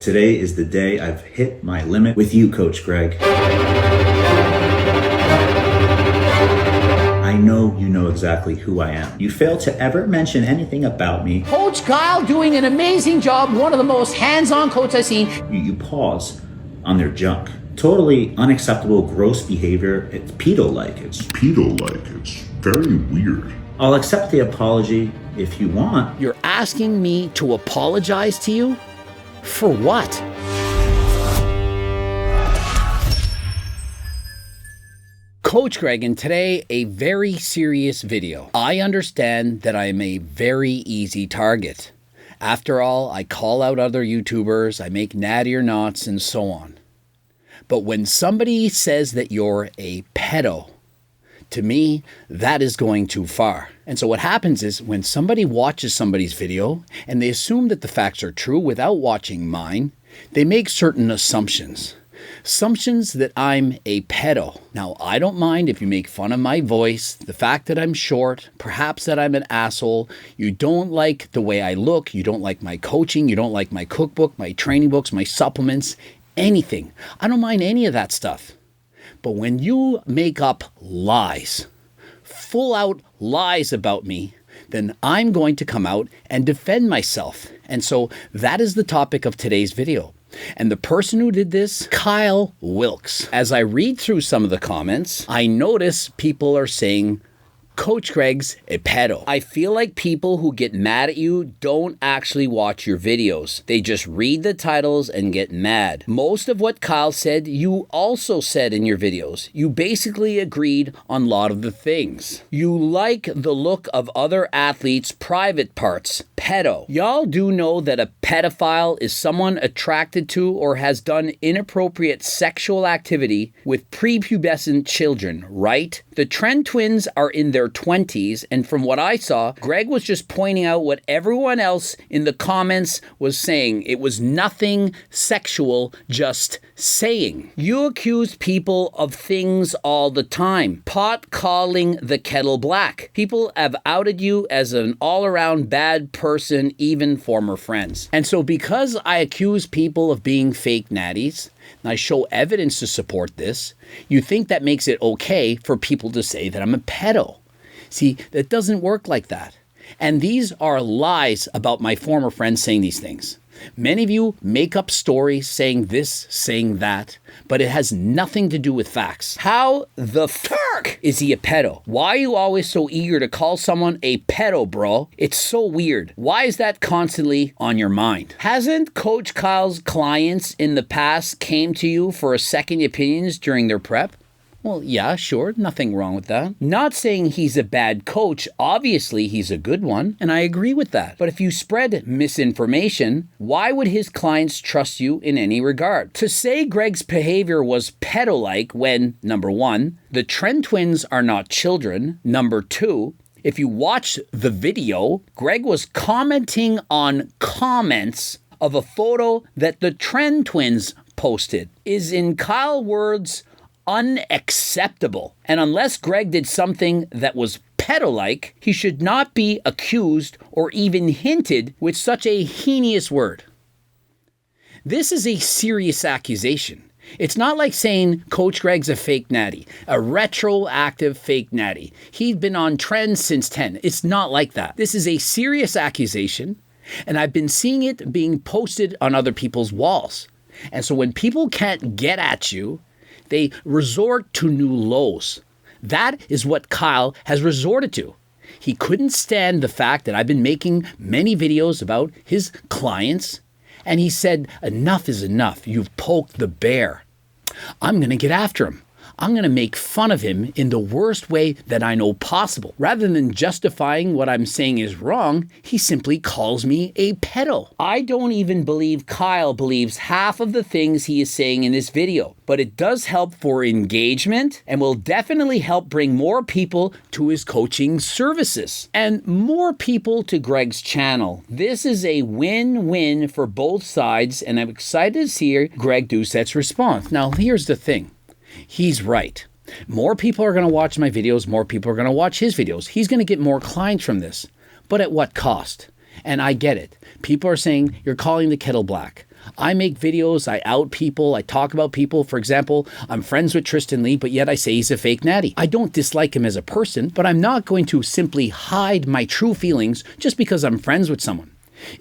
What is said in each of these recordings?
Today is the day I've hit my limit with you, Coach Greg. I know you know exactly who I am. You failed to ever mention anything about me. Coach Kyle doing an amazing job, one of the most hands-on coaches I've seen. You pause on their junk. Totally unacceptable, gross behavior. It's pedo-like. It's very weird. I'll accept the apology if you want. You're asking me to apologize to you? For what? Coach Greg, and today a very serious video. I understand that I am a very easy target. After all, I call out other YouTubers, I make natty or nots, and so on. But when somebody says that you're a pedo, to me, that is going too far. And so what happens is when somebody watches somebody's video and they assume that the facts are true without watching mine, they make certain assumptions. Assumptions that I'm a pedo. Now, I don't mind if you make fun of my voice, the fact that I'm short, perhaps that I'm an asshole, you don't like the way I look, you don't like my coaching, you don't like my cookbook, my training books, my supplements, anything. I don't mind any of that stuff. But when you make up lies, full out lies about me, then I'm going to come out and defend myself. And so that is the topic of today's video. And the person who did this, Kyle Wilkes. As I read through some of the comments, I notice people are saying, Coach Greg's a pedo. I feel like people who get mad at you don't actually watch your videos. They just read the titles and get mad. Most of what Kyle said, you also said in your videos. You basically agreed on a lot of the things. You like the look of other athletes' private parts. Pedo. Y'all do know that a pedophile is someone attracted to or has done inappropriate sexual activity with prepubescent children, right? The Tren Twins are in their 20s, and from what I saw, Greg was just pointing out what everyone else in the comments was saying. It was nothing sexual, just saying. You accuse people of things all the time. Pot calling the kettle black. People have outed you as an all-around bad person, even former friends. And so because I accuse people of being fake natties, and I show evidence to support this, you think that makes it okay for people to say that I'm a pedo. See, that doesn't work like that. And these are lies about my former friends saying these things. Many of you make up stories saying this, saying that, but it has nothing to do with facts. How the fuck is he a pedo? Why are you always so eager to call someone a pedo, bro? It's so weird. Why is that constantly on your mind? Hasn't Coach Kyle's clients in the past came to you for a second opinions during their prep? Well, yeah, sure, nothing wrong with that. Not saying he's a bad coach, obviously he's a good one, and I agree with that. But if you spread misinformation, why would his clients trust you in any regard? To say Greg's behavior was pedo-like when, number one, the Tren Twins are not children, number two, if you watch the video, Greg was commenting on comments of a photo that the Tren Twins posted, is in Kyle's words, unacceptable. And unless Greg did something that was pedo-like, he should not be accused or even hinted with such a heinous word. This is a serious accusation. It's not like saying Coach Greg's a fake natty, a retroactive fake natty. He's been on trends since 10. It's not like that. This is a serious accusation, and I've been seeing it being posted on other people's walls. And so when people can't get at you, they resort to new lows. That is what Kyle has resorted to. He couldn't stand the fact that I've been making many videos about his clients, and he said, enough is enough. You've poked the bear. I'm going to get after him. I'm going to make fun of him in the worst way that I know possible. Rather than justifying what I'm saying is wrong, he simply calls me a pedo. I don't even believe Kyle believes half of the things he is saying in this video, but it does help for engagement and will definitely help bring more people to his coaching services and more people to Greg's channel. This is a win-win for both sides, and I'm excited to see Greg Doucette's response. Now, here's the thing. He's right. More people are going to watch my videos. More people are going to watch his videos. He's going to get more clients from this. But at what cost? And I get it. People are saying, you're calling the kettle black. I make videos, I out people, I talk about people. For example, I'm friends with Tristan Lee, but yet I say he's a fake natty. I don't dislike him as a person, but I'm not going to simply hide my true feelings just because I'm friends with someone.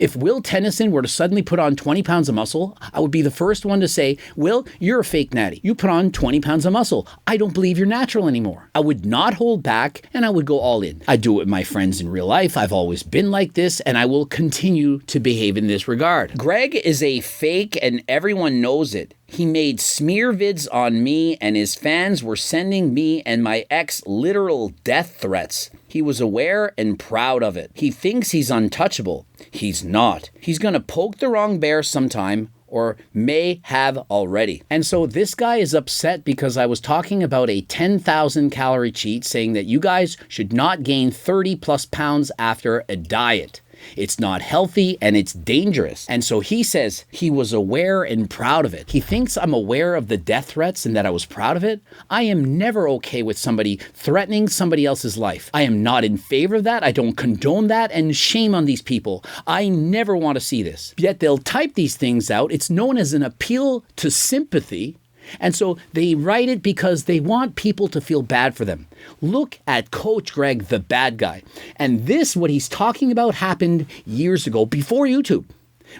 If Will Tennyson were to suddenly put on 20 pounds of muscle, I would be the first one to say, Will, you're a fake natty. You put on 20 pounds of muscle. I don't believe you're natural anymore. I would not hold back and I would go all in. I do it with my friends in real life. I've always been like this and I will continue to behave in this regard. Greg is a fake and everyone knows it. He made smear vids on me and his fans were sending me and my ex literal death threats. He was aware and proud of it. He thinks he's untouchable. He's not. He's gonna poke the wrong bear sometime or may have already. And so this guy is upset because I was talking about a 10,000 calorie cheat, saying that you guys should not gain 30 plus pounds after a diet. It's not healthy and it's dangerous. And so he says he was aware and proud of it. He thinks I'm aware of the death threats and that I was proud of it. I am never okay with somebody threatening somebody else's life. I am not in favor of that. I don't condone that, and shame on these people. I never want to see this. Yet they'll type these things out. It's known as an appeal to sympathy. And so they write it because they want people to feel bad for them. Look at Coach Greg, the bad guy. And this, what he's talking about, happened years ago, before YouTube.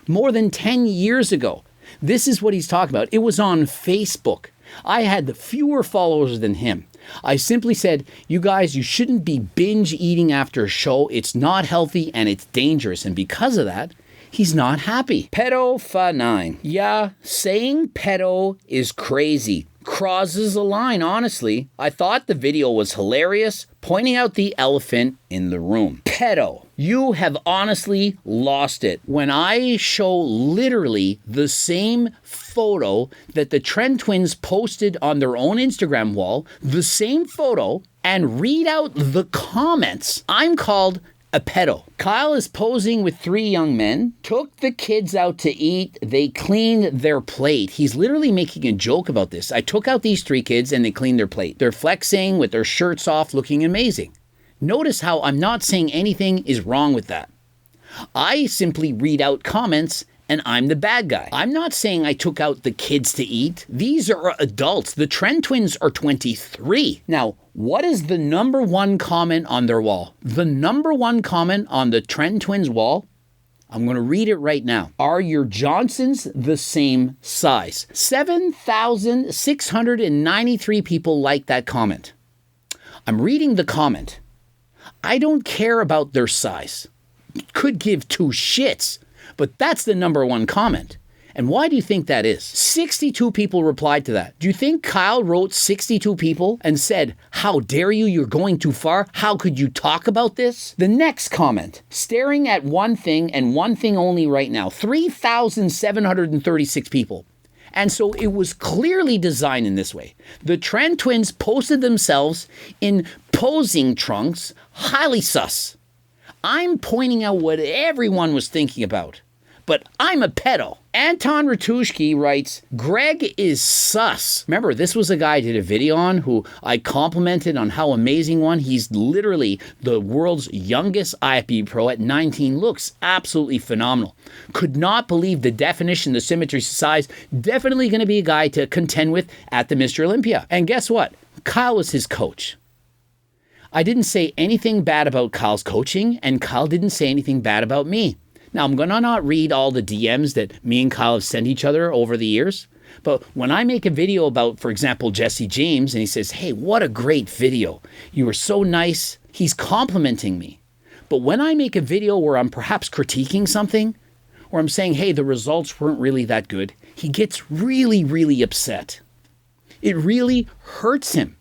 More than 10 years ago. This is what he's talking about. It was on Facebook. I had fewer followers than him. I simply said, you guys, you shouldn't be binge eating after a show. It's not healthy and it's dangerous. And because of that, he's not happy. Pedophilia 9. Yeah, saying pedo is crazy. Crosses a line, honestly. I thought the video was hilarious, pointing out the elephant in the room. Pedo. You have honestly lost it. When I show literally the same photo that the Tren Twins posted on their own Instagram wall, the same photo, and read out the comments, I'm called a pedo. Kyle is posing with 3 young men, took the kids out to eat, they cleaned their plate. He's literally making a joke about this. I took out these 3 kids and they cleaned their plate. They're flexing with their shirts off, looking amazing. Notice how I'm not saying anything is wrong with that. I simply read out comments and I'm the bad guy. I'm not saying I took out the kids to eat. These are adults. The Tren Twins are 23. Now, what is the number 1 comment on their wall? The number 1 comment on the Tren Twins wall, I'm going to read it right now. Are your Johnsons the same size? 7,693 people liked that comment. I'm reading the comment. I don't care about their size. Could give 2 shits. But that's the number 1 comment. And why do you think that is? 62 people replied to that. Do you think Kyle wrote 62 people and said, how dare you, you're going too far? How could you talk about this? The next comment, staring at one thing and one thing only right now, 3,736 people. And so it was clearly designed in this way. The Tren Twins posted themselves in posing trunks, highly sus. I'm pointing out what everyone was thinking about. But I'm a pedo. Anton Ratushki writes, Greg is sus. Remember, this was a guy I did a video on who I complimented on how amazing one. He's literally the world's youngest IFBB pro at 19. Looks absolutely phenomenal. Could not believe the definition, the symmetry, size. Definitely going to be a guy to contend with at the Mr. Olympia. And guess what? Kyle was his coach. I didn't say anything bad about Kyle's coaching, and Kyle didn't say anything bad about me. Now, I'm going to not read all the DMs that me and Kyle have sent each other over the years, but when I make a video about, for example, Jesse James, and he says, hey, what a great video. You were so nice. He's complimenting me. But when I make a video where I'm perhaps critiquing something, or I'm saying, hey, the results weren't really that good, he gets really, really upset. It really hurts him.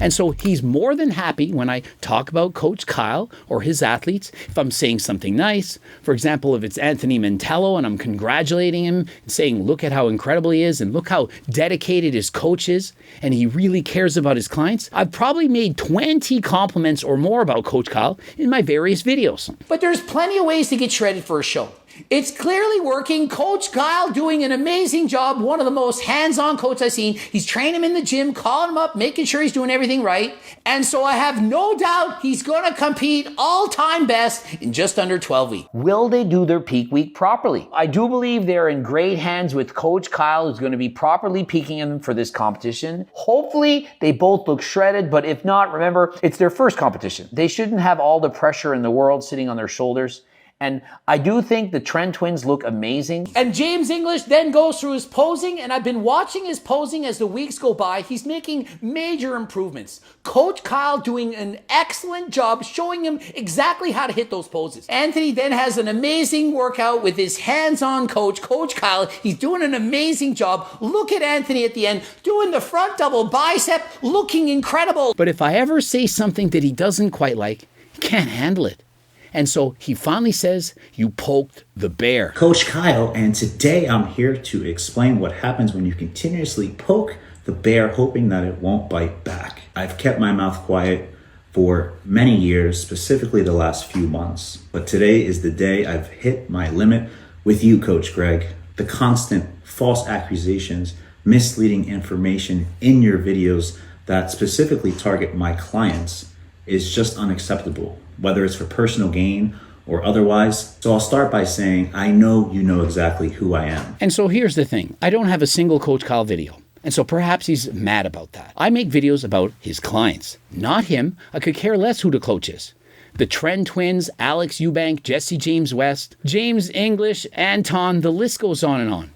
And so he's more than happy when I talk about Coach Kyle or his athletes, if I'm saying something nice. For example, if it's Anthony Mantello and I'm congratulating him and saying, look at how incredible he is and look how dedicated his coach is and he really cares about his clients. I've probably made 20 compliments or more about Coach Kyle in my various videos. But there's plenty of ways to get shredded for a show. It's clearly working. Coach Kyle doing an amazing job. One of the most hands-on coaches I've seen. He's training him in the gym, calling him up, making sure he's doing everything right. And so I have no doubt he's going to compete all-time best in just under 12 weeks. Will they do their peak week properly? I do believe they're in great hands with Coach Kyle, who's going to be properly peaking them for this competition. Hopefully, they both look shredded, but if not, remember, it's their first competition. They shouldn't have all the pressure in the world sitting on their shoulders. And I do think the Tren Twins look amazing. And James English then goes through his posing, and I've been watching his posing as the weeks go by. He's making major improvements. Coach Kyle doing an excellent job showing him exactly how to hit those poses. Anthony then has an amazing workout with his hands-on coach, Coach Kyle. He's doing an amazing job. Look at Anthony at the end doing the front double bicep, looking incredible. But if I ever say something that he doesn't quite like, he can't handle it. And so he finally says, you poked the bear. Coach Kyle, and today I'm here to explain what happens when you continuously poke the bear hoping that it won't bite back. I've kept my mouth quiet for many years, specifically the last few months. But today is the day I've hit my limit with you, Coach Greg. The constant false accusations, misleading information in your videos that specifically target my clients is just unacceptable, whether it's for personal gain or otherwise. So I'll start by saying, I know you know exactly who I am. And so here's the thing. I don't have a single Coach Kyle video. And so perhaps he's mad about that. I make videos about his clients, not him. I could care less who the coach is. The Tren Twins, Alex Eubank, Jesse James West, James English, Anton, the list goes on and on.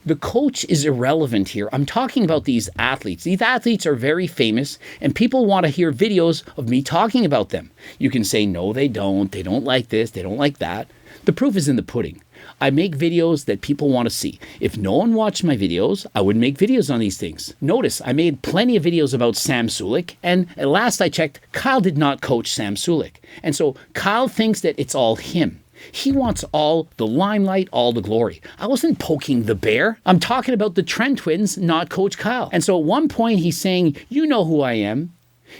The coach is irrelevant here. I'm talking about these athletes. These athletes are very famous, and people want to hear videos of me talking about them. You can say, no, they don't like this, they don't like that. The proof is in the pudding. I make videos that people want to see. If no one watched my videos, I would make videos on these things. Notice, I made plenty of videos about Sam Sulek, and at last I checked, Kyle did not coach Sam Sulek. And so Kyle thinks that it's all him. He wants all the limelight, all the glory. I wasn't poking the bear. I'm talking about the Tren Twins, not Coach Kyle. And so at one point he's saying, you know who I am.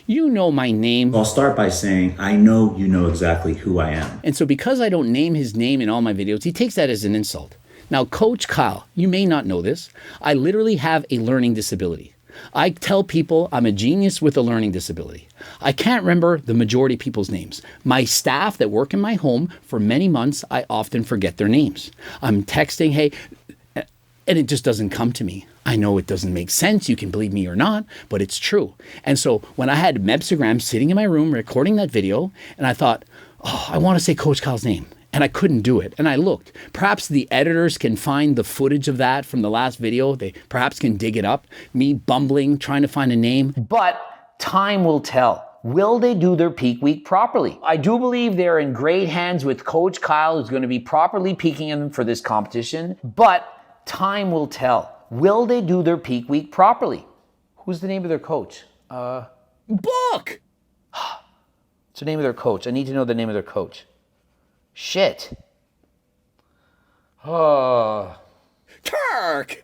You know my name. I'll start by saying, I know you know exactly who I am. And so because I don't name his name in all my videos, he takes that as an insult. Now, Coach Kyle, you may not know this. I literally have a learning disability. I tell people I'm a genius with a learning disability. I can't remember the majority of people's names. My staff that work in my home for many months, I often forget their names. I'm texting, hey, and it just doesn't come to me. I know it doesn't make sense. You can believe me or not, but it's true. And so when I had Mebstagram sitting in my room recording that video, and I thought, oh, I want to say Coach Kyle's name. And I couldn't do it. And I looked. Perhaps the editors can find the footage of that from the last video. They perhaps can dig it up. Me bumbling, trying to find a name. But time will tell. Will they do their peak week properly? I do believe they're in great hands with Coach Kyle, who's going to be properly peaking them for this competition. But time will tell. Will they do their peak week properly? Who's the name of their coach? Book! What's the name of their coach? I need to know the name of their coach. Shit. Oh. Turk!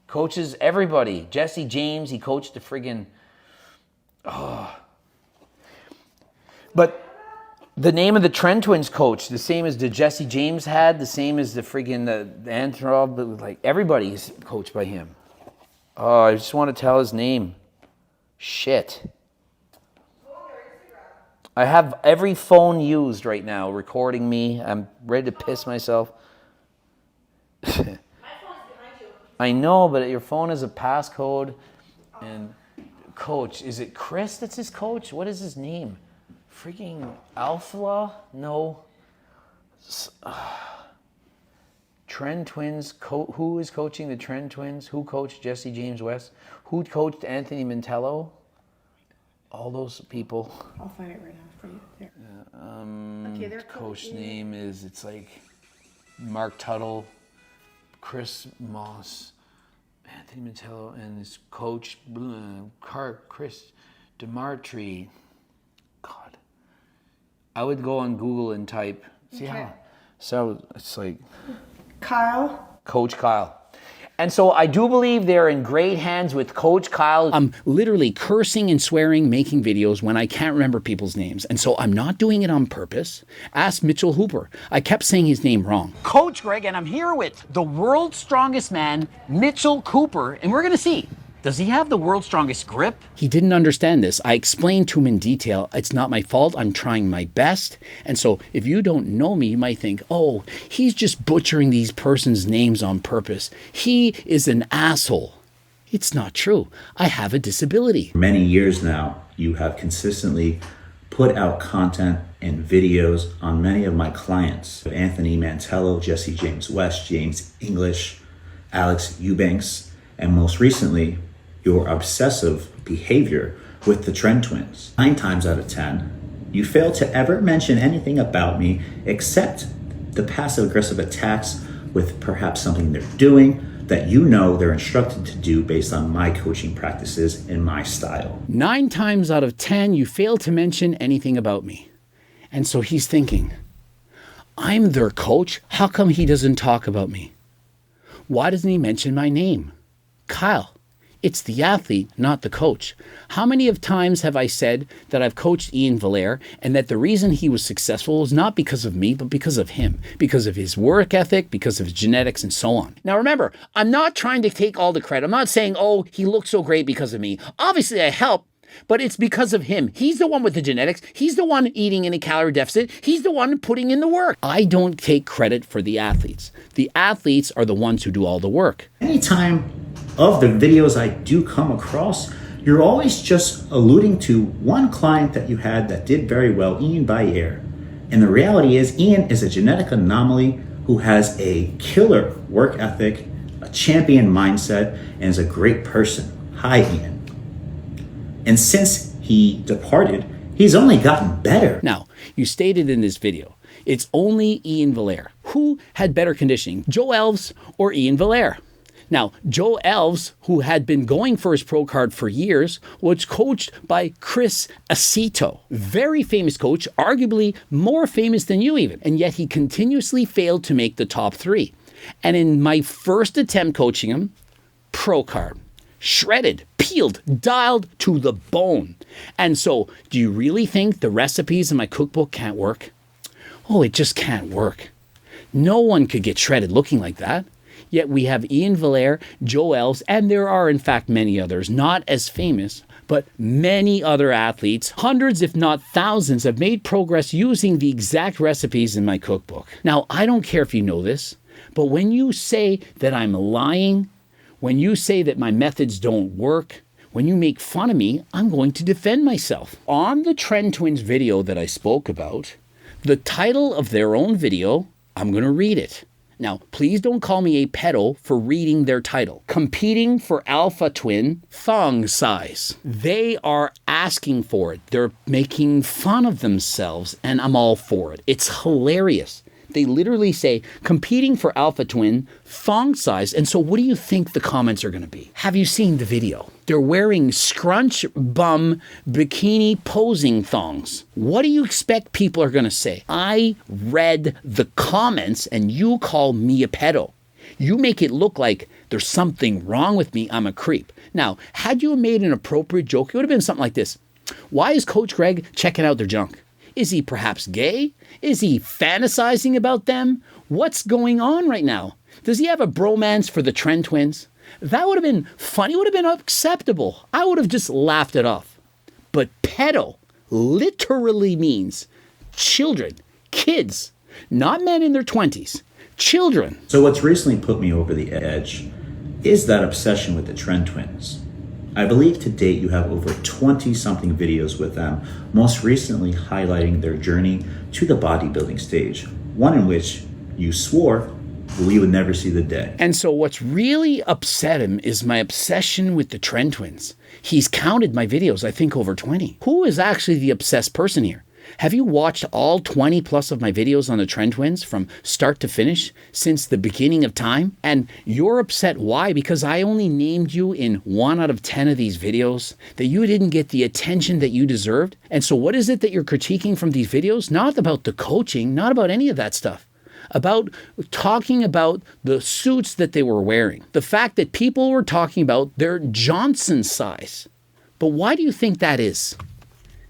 Coaches everybody. Jesse James, he coached the friggin'... Oh. But the name of the Tren Twins coach, the same as the Jesse James had, the same as the friggin' the Anthrob, like everybody's coached by him. Oh, I just want to tell his name. Shit. I have every phone used right now recording me. I'm ready to piss myself. My phone's behind you. I know, but your phone has a passcode. And coach, is it Chris that's his coach? What is his name? Freaking Alpha? No. Tren Twins. Who is coaching the Tren Twins? Who coached Jesse James West? Who coached Anthony Mintello? All those people. I'll find it right now for you. There. Okay, their coach name is, it's like Mark Tuttle, Chris Moss, Anthony Mintello, and his coach, Chris DeMartri. God. I would go on Google and type, see how, so it's like. Kyle. Coach Kyle. And so I do believe they're in great hands with Coach Kyle. I'm literally cursing and swearing, making videos when I can't remember people's names. And so I'm not doing it on purpose. Ask Mitchell Hooper. I kept saying his name wrong. Coach Greg, and I'm here with the world's strongest man, Mitchell Cooper. And we're going to see, does he have the world's strongest grip? He didn't understand this. I explained to him in detail. It's not my fault. I'm trying my best. And so if you don't know me, you might think, oh, he's just butchering these persons' names on purpose. He is an asshole. It's not true. I have a disability. For many years now, you have consistently put out content and videos on many of my clients. Anthony Mantello, Jesse James West, James English, Alex Eubanks, and most recently, your obsessive behavior with the Tren Twins. 9 times out of 10, you fail to ever mention anything about me except the passive-aggressive attacks with perhaps something they're doing that you know they're instructed to do based on my coaching practices and my style. 9 times out of 10, you fail to mention anything about me. And so he's thinking, I'm their coach. How come he doesn't talk about me? Why doesn't he mention my name? Kyle. It's the athlete, not the coach. How many of times have I said that I've coached Ian Valir and that the reason he was successful was not because of me, but because of him, because of his work ethic, because of his genetics, and so on. Now remember, I'm not trying to take all the credit. I'm not saying, oh, he looks so great because of me. Obviously I helped, but it's because of him. He's the one with the genetics. He's the one eating in a calorie deficit. He's the one putting in the work. I don't take credit for the athletes. The athletes are the ones who do all the work. Anytime of the videos I do come across, you're always just alluding to one client that you had that did very well, Ian Valir. And the reality is, Ian is a genetic anomaly who has a killer work ethic, a champion mindset, and is a great person. Hi, Ian. And since he departed, he's only gotten better. Now, you stated in this video, it's only Ian Valir. Who had better conditioning, Joe Elves or Ian Valir? Now, Joe Elves, who had been going for his pro card for years, was coached by Chris Aceto. Very famous coach, arguably more famous than you even. And yet he continuously failed to make the top 3. And in my first attempt coaching him, pro card, shredded, peeled, dialed to the bone. And so, do you really think the recipes in my cookbook can't work? Oh, it just can't work. No one could get shredded looking like that. Yet we have Ian Valir, Joe Elves, and there are in fact many others, not as famous, but many other athletes, hundreds if not thousands, have made progress using the exact recipes in my cookbook. Now, I don't care if you know this, but when you say that I'm lying, when you say that my methods don't work, when you make fun of me, I'm going to defend myself. On the Tren Twins video that I spoke about, the title of their own video, I'm going to read it. Now, please don't call me a pedo for reading their title. Competing for alpha twin thong size. They are asking for it. They're making fun of themselves, and I'm all for it. It's hilarious. They literally say, competing for alpha twin thong size. And so what do you think the comments are going to be? Have you seen the video? They're wearing scrunch bum bikini posing thongs. What do you expect people are going to say? I read the comments and you call me a pedo. You make it look like there's something wrong with me. I'm a creep. Now, had you made an appropriate joke, it would have been something like this. Why is Coach Greg checking out their junk? Is he perhaps gay? Is he fantasizing about them? What's going on right now? Does he have a bromance for the Tren Twins? That would have been funny, would have been acceptable. I would have just laughed it off. But pedo literally means children, kids, not men in their 20s, children. So what's recently put me over the edge is that obsession with the Tren Twins. I believe to date you have over 20-something videos with them, most recently highlighting their journey to the bodybuilding stage, one in which you swore we would never see the day. And so what's really upset him is my obsession with the Tren Twins. He's counted my videos, I think over 20. Who is actually the obsessed person here? Have you watched all 20 plus of my videos on the Tren Twins from start to finish since the beginning of time? And you're upset. Why? Because I only named you in 1 out of 10 of these videos, that you didn't get the attention that you deserved. And so what is it that you're critiquing from these videos? Not about the coaching, not about any of that stuff. about talking about the suits that they were wearing. The fact that people were talking about their Johnson size. But why do you think that is?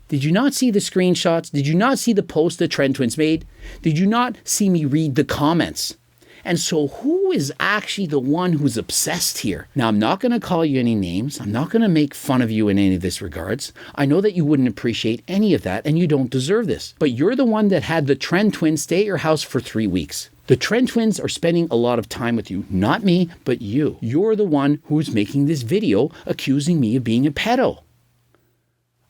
Did you not see the screenshots? Did you not see the post that Tren Twins made? Did you not see me read the comments? And so who is actually the one who's obsessed here? Now, I'm not going to call you any names. I'm not going to make fun of you in any of this regards. I know that you wouldn't appreciate any of that and you don't deserve this. But you're the one that had the Tren Twins stay at your house for 3 weeks. The Tren Twins are spending a lot of time with you. Not me, but you. You're the one who's making this video accusing me of being a pedo.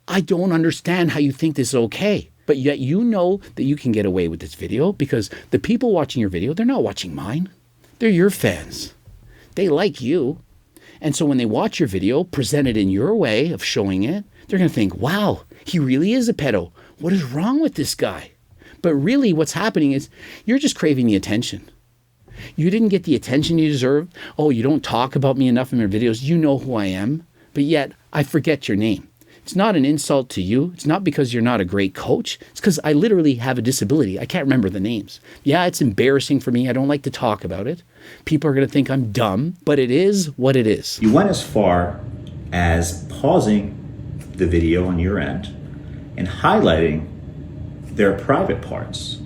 I don't understand how you think this is okay. But yet you know that you can get away with this video because the people watching your video, they're not watching mine. They're your fans. They like you. And so when they watch your video presented in your way of showing it, they're going to think, wow, he really is a pedo. What is wrong with this guy? But really what's happening is you're just craving the attention. You didn't get the attention you deserved. Oh, you don't talk about me enough in your videos. You know who I am. But yet I forget your name. It's not an insult to you. It's not because you're not a great coach. It's because I literally have a disability. I can't remember the names. Yeah, it's embarrassing for me. I don't like to talk about it. People are going to think I'm dumb, but it is what it is. You went as far as pausing the video on your end and highlighting their private parts.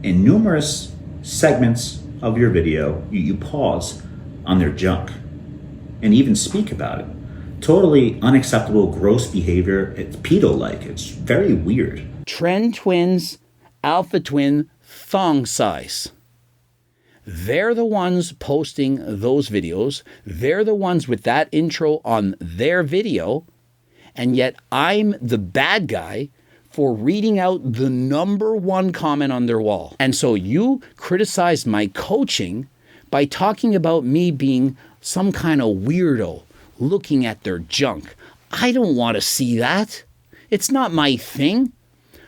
In numerous segments of your video, you pause on their junk and even speak about it. Totally unacceptable, gross behavior. It's pedo-like. It's very weird. Tren Twins, Alpha Twin, thong size. They're the ones posting those videos. They're the ones with that intro on their video. And yet I'm the bad guy for reading out the #1 comment on their wall. And so you criticize my coaching by talking about me being some kind of weirdo looking at their junk. I don't want to see that. It's not my thing.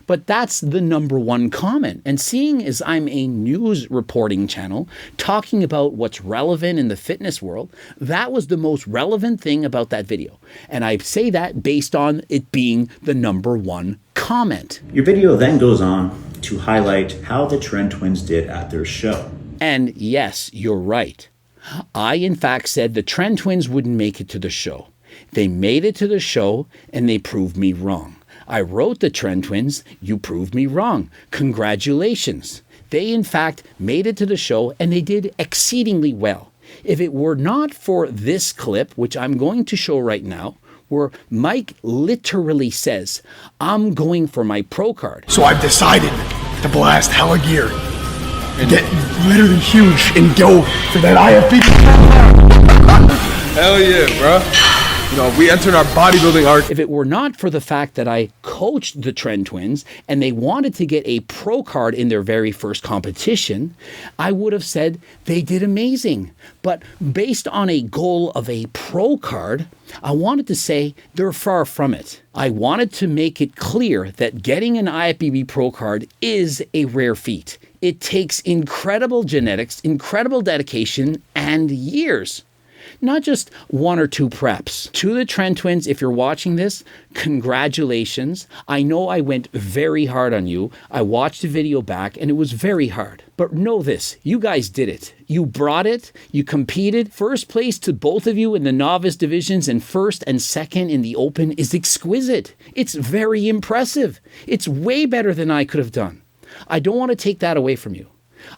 But that's the #1 comment. And seeing as I'm a news reporting channel talking about what's relevant in the fitness world, that was the most relevant thing about that video. And I say that based on it being the #1 comment. Your video then goes on to highlight how the Tren Twins did at their show. And yes, you're right. I, in fact, said the Tren Twins wouldn't make it to the show. They made it to the show and they proved me wrong. I wrote the Tren Twins, you proved me wrong. Congratulations. They, in fact, made it to the show and they did exceedingly well. If it were not for this clip, which I'm going to show right now, where Mike literally says, I'm going for my pro card. So I've decided to blast hella gear and get literally huge and go for that IFBB. Hell yeah, bro. You know, we entered our bodybuilding arc. If it were not for the fact that I coached the Tren Twins and they wanted to get a pro card in their very first competition, I would have said they did amazing. But based on a goal of a pro card, I wanted to say they're far from it. I wanted to make it clear that getting an IFBB pro card is a rare feat. It takes incredible genetics, incredible dedication, and years. Not just 1 or 2 preps. To the Tren Twins, if you're watching this, congratulations. I know I went very hard on you. I watched the video back and it was very hard. But know this, you guys did it. You brought it, you competed. First place to both of you in the novice divisions and first and second in the open is exquisite. It's very impressive. It's way better than I could have done. I don't want to take that away from you.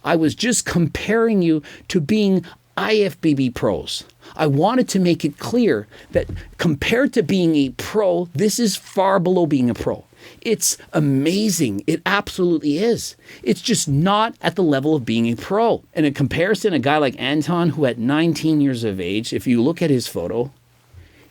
I was just comparing you to being IFBB pros. I wanted to make it clear that compared to being a pro, this is far below being a pro. It's amazing. It absolutely is. It's just not at the level of being a pro. And in comparison, a guy like Anton, who at 19 years of age, if you look at his photo,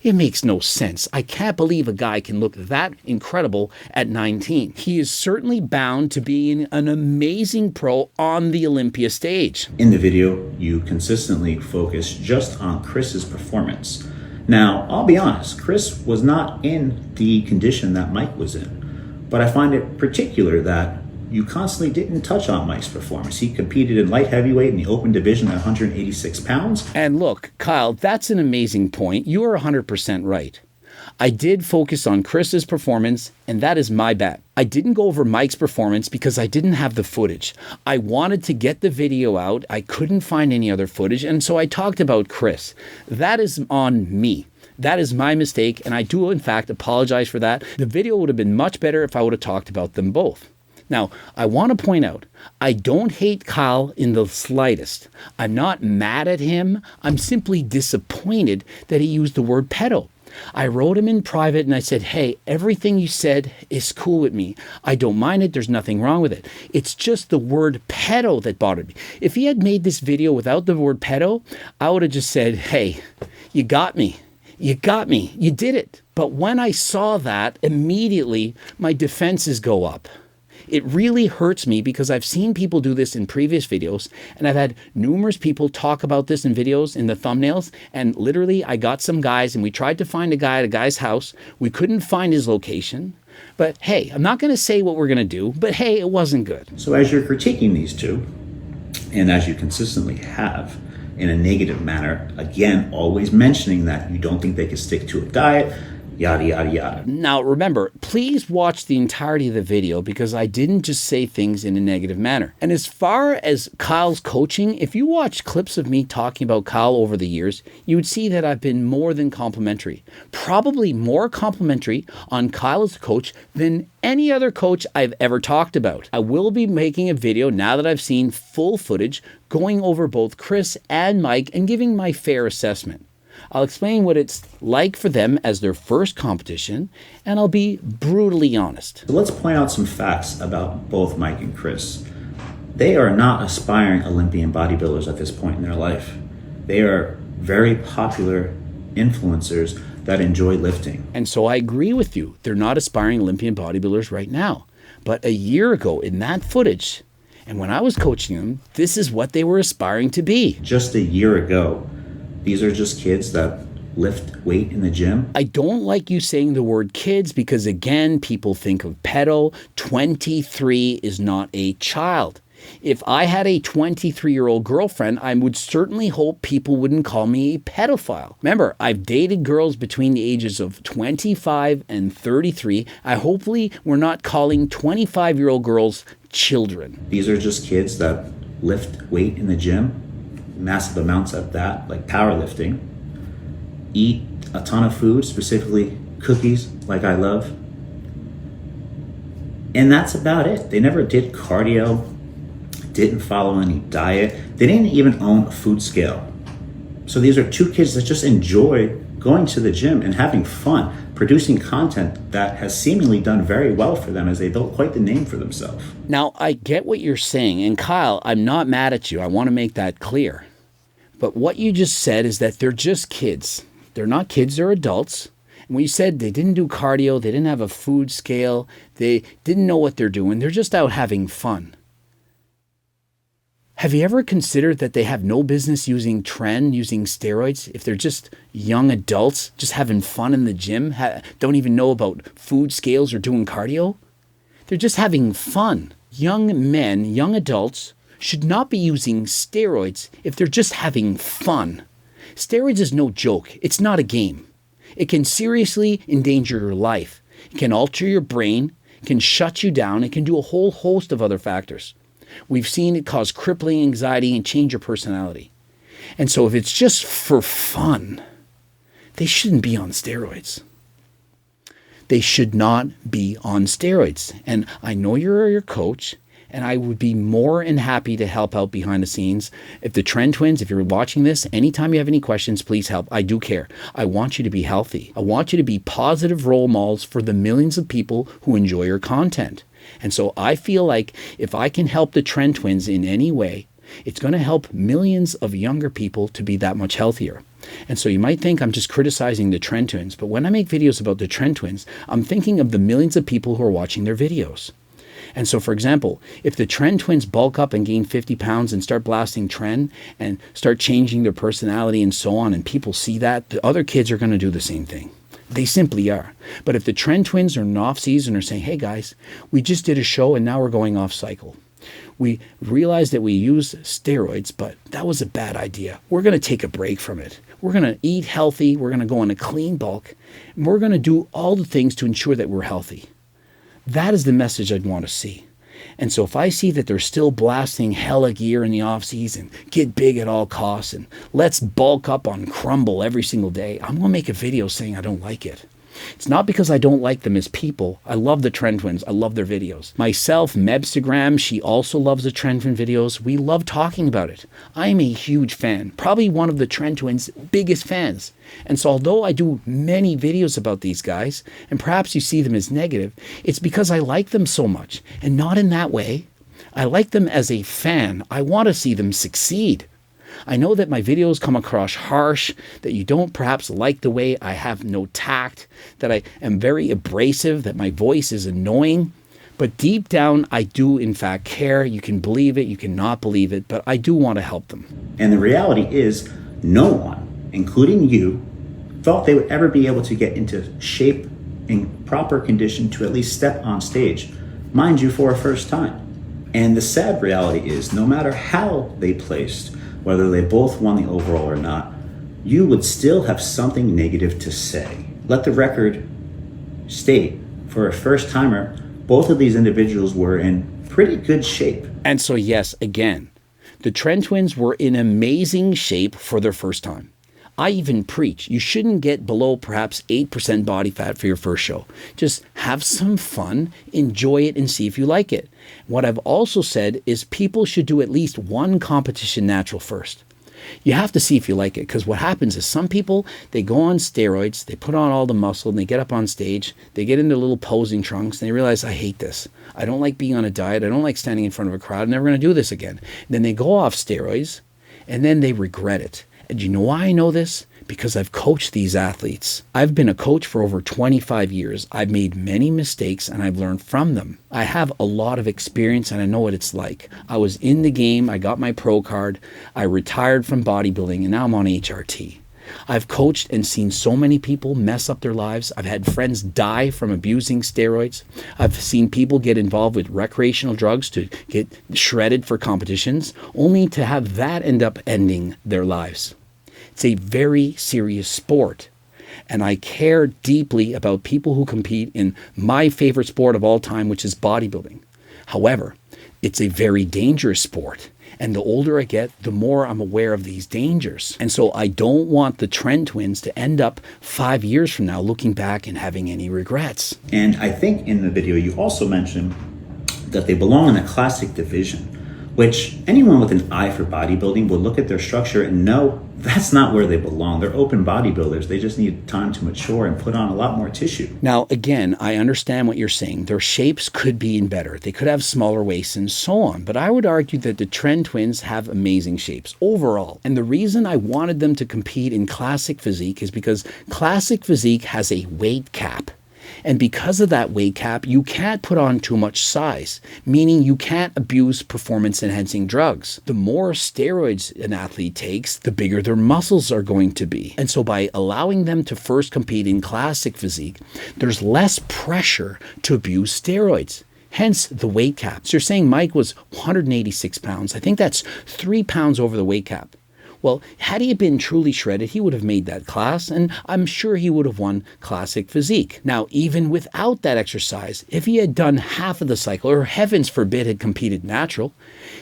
it makes no sense. I can't believe a guy can look that incredible at 19. He is certainly bound to being an amazing pro on the Olympia stage. In the video, you consistently focus just on Chris's performance. Now, I'll be honest, Chris was not in the condition that Mike was in, but I find it particular that you constantly didn't touch on Mike's performance. He competed in light heavyweight in the open division at 186 pounds. And look, Kyle, that's an amazing point. You are 100% right. I did focus on Chris's performance, and that is my bad. I didn't go over Mike's performance because I didn't have the footage. I wanted to get the video out. I couldn't find any other footage, and so I talked about Chris. That is on me. That is my mistake, and I do, in fact, apologize for that. The video would have been much better if I would have talked about them both. Now, I want to point out, I don't hate Kyle in the slightest. I'm not mad at him. I'm simply disappointed that he used the word pedo. I wrote him in private and I said, hey, everything you said is cool with me. I don't mind it. There's nothing wrong with it. It's just the word pedo that bothered me. If he had made this video without the word pedo, I would have just said, hey, you got me. You got me. You did it. But when I saw that, immediately my defenses go up. It really hurts me because I've seen people do this in previous videos, and I've had numerous people talk about this in videos, in the thumbnails, and literally I got some guys and we tried to find a guy at a guy's house. We couldn't find his location. But hey, I'm not going to say what we're going to do, but hey, it wasn't good. So as you're critiquing these two, and as you consistently have, in a negative manner, again, always mentioning that you don't think they can stick to a diet, yada, yada, yada. Now, remember, please watch the entirety of the video because I didn't just say things in a negative manner. And as far as Kyle's coaching, if you watch clips of me talking about Kyle over the years, you would see that I've been more than complimentary. Probably more complimentary on Kyle as a coach than any other coach I've ever talked about. I will be making a video now that I've seen full footage going over both Chris and Mike and giving my fair assessment. I'll explain what it's like for them as their first competition, and I'll be brutally honest. So let's point out some facts about both Mike and Chris. They are not aspiring Olympian bodybuilders at this point in their life. They are very popular influencers that enjoy lifting. And so I agree with you. They're not aspiring Olympian bodybuilders right now. But a year ago in that footage, and when I was coaching them, this is what they were aspiring to be. Just a year ago, these are just kids that lift weight in the gym. I don't like you saying the word kids because, again, people think of pedo. 23 is not a child. If I had a 23-year-old girlfriend, I would certainly hope people wouldn't call me a pedophile. Remember, I've dated girls between the ages of 25 and 33. Hopefully we're not calling 25-year-old girls children. These are just kids that lift weight in the gym. Massive amounts of that, like powerlifting, eat a ton of food, specifically cookies, like I love. And that's about it. They never did cardio, didn't follow any diet. They didn't even own a food scale. So these are two kids that just enjoy going to the gym and having fun, producing content that has seemingly done very well for them as they built quite the name for themselves. Now, I get what you're saying, and Kyle, I'm not mad at you. I want to make that clear. But what you just said is that they're just kids. They're not kids, they're adults. And when you said they didn't do cardio, they didn't have a food scale, they didn't know what they're doing, they're just out having fun. Have you ever considered that they have no business using Tren, using steroids, if they're just young adults, just having fun in the gym, don't even know about food scales or doing cardio? They're just having fun. Young men, young adults, should not be using steroids if they're just having fun. Steroids is no joke. It's not a game. It can seriously endanger your life. It can alter your brain, it can shut you down, it can do a whole host of other factors. We've seen it cause crippling anxiety and change your personality. And so if it's just for fun, they shouldn't be on steroids. They should not be on steroids. And I know you're your coach, and I would be more than happy to help out behind the scenes. If the Tren Twins, if you're watching this, anytime you have any questions, please help. I do care. I want you to be healthy. I want you to be positive role models for the millions of people who enjoy your content. And so I feel like if I can help the Tren Twins in any way, it's going to help millions of younger people to be that much healthier. And so you might think I'm just criticizing the Tren Twins, but when I make videos about the Tren Twins, I'm thinking of the millions of people who are watching their videos. And so, for example, if the Tren Twins bulk up and gain 50 pounds and start blasting Tren and start changing their personality and so on, and people see that, the other kids are going to do the same thing. They simply are. But if the Tren Twins are in off season or saying, hey guys, we just did a show and now we're going off cycle. We realized that we used steroids, but that was a bad idea. We're going to take a break from it. We're going to eat healthy. We're going to go on a clean bulk. And we're going to do all the things to ensure that we're healthy. That is the message I'd want to see. And so if I see that they're still blasting hella gear in the off season, get big at all costs, and let's bulk up on crumble every single day, I'm going to make a video saying I don't like it. It's not because I don't like them as people. I love the Tren Twins. I love their videos. Myself, Mebstagram, she also loves the Tren Twin videos. We love talking about it. I am a huge fan, probably one of the Tren Twins' biggest fans. And so although I do many videos about these guys, and perhaps you see them as negative, it's because I like them so much, and not in that way. I like them as a fan. I want to see them succeed. I know that my videos come across harsh, that you don't perhaps like the way I have no tact, that I am very abrasive, that my voice is annoying. But deep down, I do in fact care. You can believe it, you cannot believe it, but I do want to help them. And the reality is, no one, including you, thought they would ever be able to get into shape in proper condition to at least step on stage, mind you, for a first time. And the sad reality is, no matter how they placed, whether they both won the overall or not, you would still have something negative to say. Let the record state, for a first timer, both of these individuals were in pretty good shape. And so yes, again, the Tren Twins were in amazing shape for their first time. I even preach, you shouldn't get below perhaps 8% body fat for your first show. Just have some fun, enjoy it, and see if you like it. What I've also said is people should do at least one competition natural first. You have to see if you like it, because what happens is some people, they go on steroids, they put on all the muscle, and they get up on stage, they get in their little posing trunks, and they realize, I hate this. I don't like being on a diet, I don't like standing in front of a crowd, I'm never going to do this again. And then they go off steroids, and then they regret it. And you know why I know this? Because I've coached these athletes. I've been a coach for over 25 years. I've made many mistakes and I've learned from them. I have a lot of experience and I know what it's like. I was in the game, I got my pro card, I retired from bodybuilding, and now I'm on HRT. I've coached and seen so many people mess up their lives. I've had friends die from abusing steroids. I've seen people get involved with recreational drugs to get shredded for competitions, only to have that end up ending their lives. It's a very serious sport. And I care deeply about people who compete in my favorite sport of all time, which is bodybuilding. However, it's a very dangerous sport. And the older I get, the more I'm aware of these dangers. And so I don't want the Tren Twins to end up 5 years from now looking back and having any regrets. And I think in the video you also mentioned that they belong in a classic division, which anyone with an eye for bodybuilding would look at their structure and know that's not where they belong. They're open bodybuilders. They just need time to mature and put on a lot more tissue. Now, again, I understand what you're saying. Their shapes could be better. They could have smaller waists and so on. But I would argue that the Tren Twins have amazing shapes overall. And the reason I wanted them to compete in classic physique is because classic physique has a weight cap. And because of that weight cap, you can't put on too much size, meaning you can't abuse performance-enhancing drugs. The more steroids an athlete takes, the bigger their muscles are going to be. And so by allowing them to first compete in classic physique, there's less pressure to abuse steroids. Hence the weight cap. So you're saying Mike was 186 pounds. I think that's 3 pounds over the weight cap. Well, had he been truly shredded, he would have made that class, and I'm sure he would have won classic physique. Now, even without that exercise, if he had done half of the cycle, or heavens forbid had competed natural,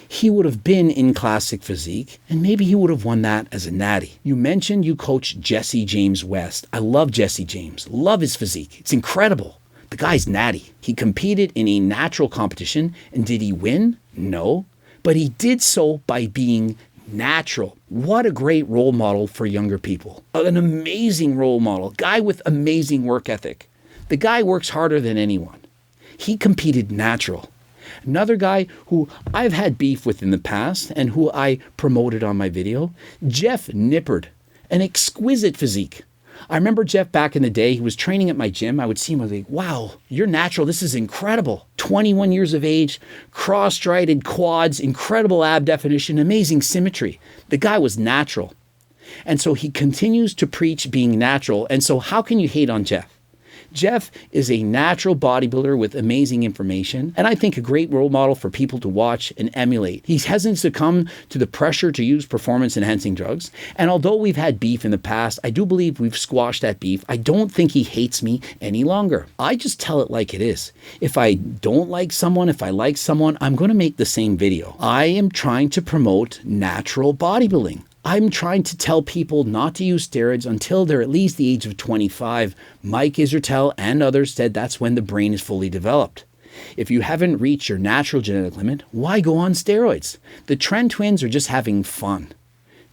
he would have been in classic physique, and maybe he would have won that as a natty. You mentioned you coach Jesse James West. I love Jesse James, love his physique. It's incredible. The guy's natty. He competed in a natural competition, and did he win? No, but he did so by being natural. What a great role model for younger people. An amazing role model. Guy with amazing work ethic. The guy works harder than anyone. He competed natural. Another guy who I've had beef with in the past and who I promoted on my video, Jeff Nippard. An exquisite physique. I remember Jeff back in the day, he was training at my gym. I would see him, I was like, wow, you're natural. This is incredible. 21 years of age, cross-striated quads, incredible ab definition, amazing symmetry. The guy was natural. And so he continues to preach being natural. And so how can you hate on Jeff? Jeff is a natural bodybuilder with amazing information, and I think a great role model for people to watch and emulate. He hasn't succumbed to the pressure to use performance-enhancing drugs, and although we've had beef in the past, I do believe we've squashed that beef. I don't think he hates me any longer. I just tell it like it is. If I don't like someone, if I like someone, I'm going to make the same video. I am trying to promote natural bodybuilding. I'm trying to tell people not to use steroids until they're at least the age of 25. Mike Israetel and others said that's when the brain is fully developed. If you haven't reached your natural genetic limit, why go on steroids? The Tren Twins are just having fun.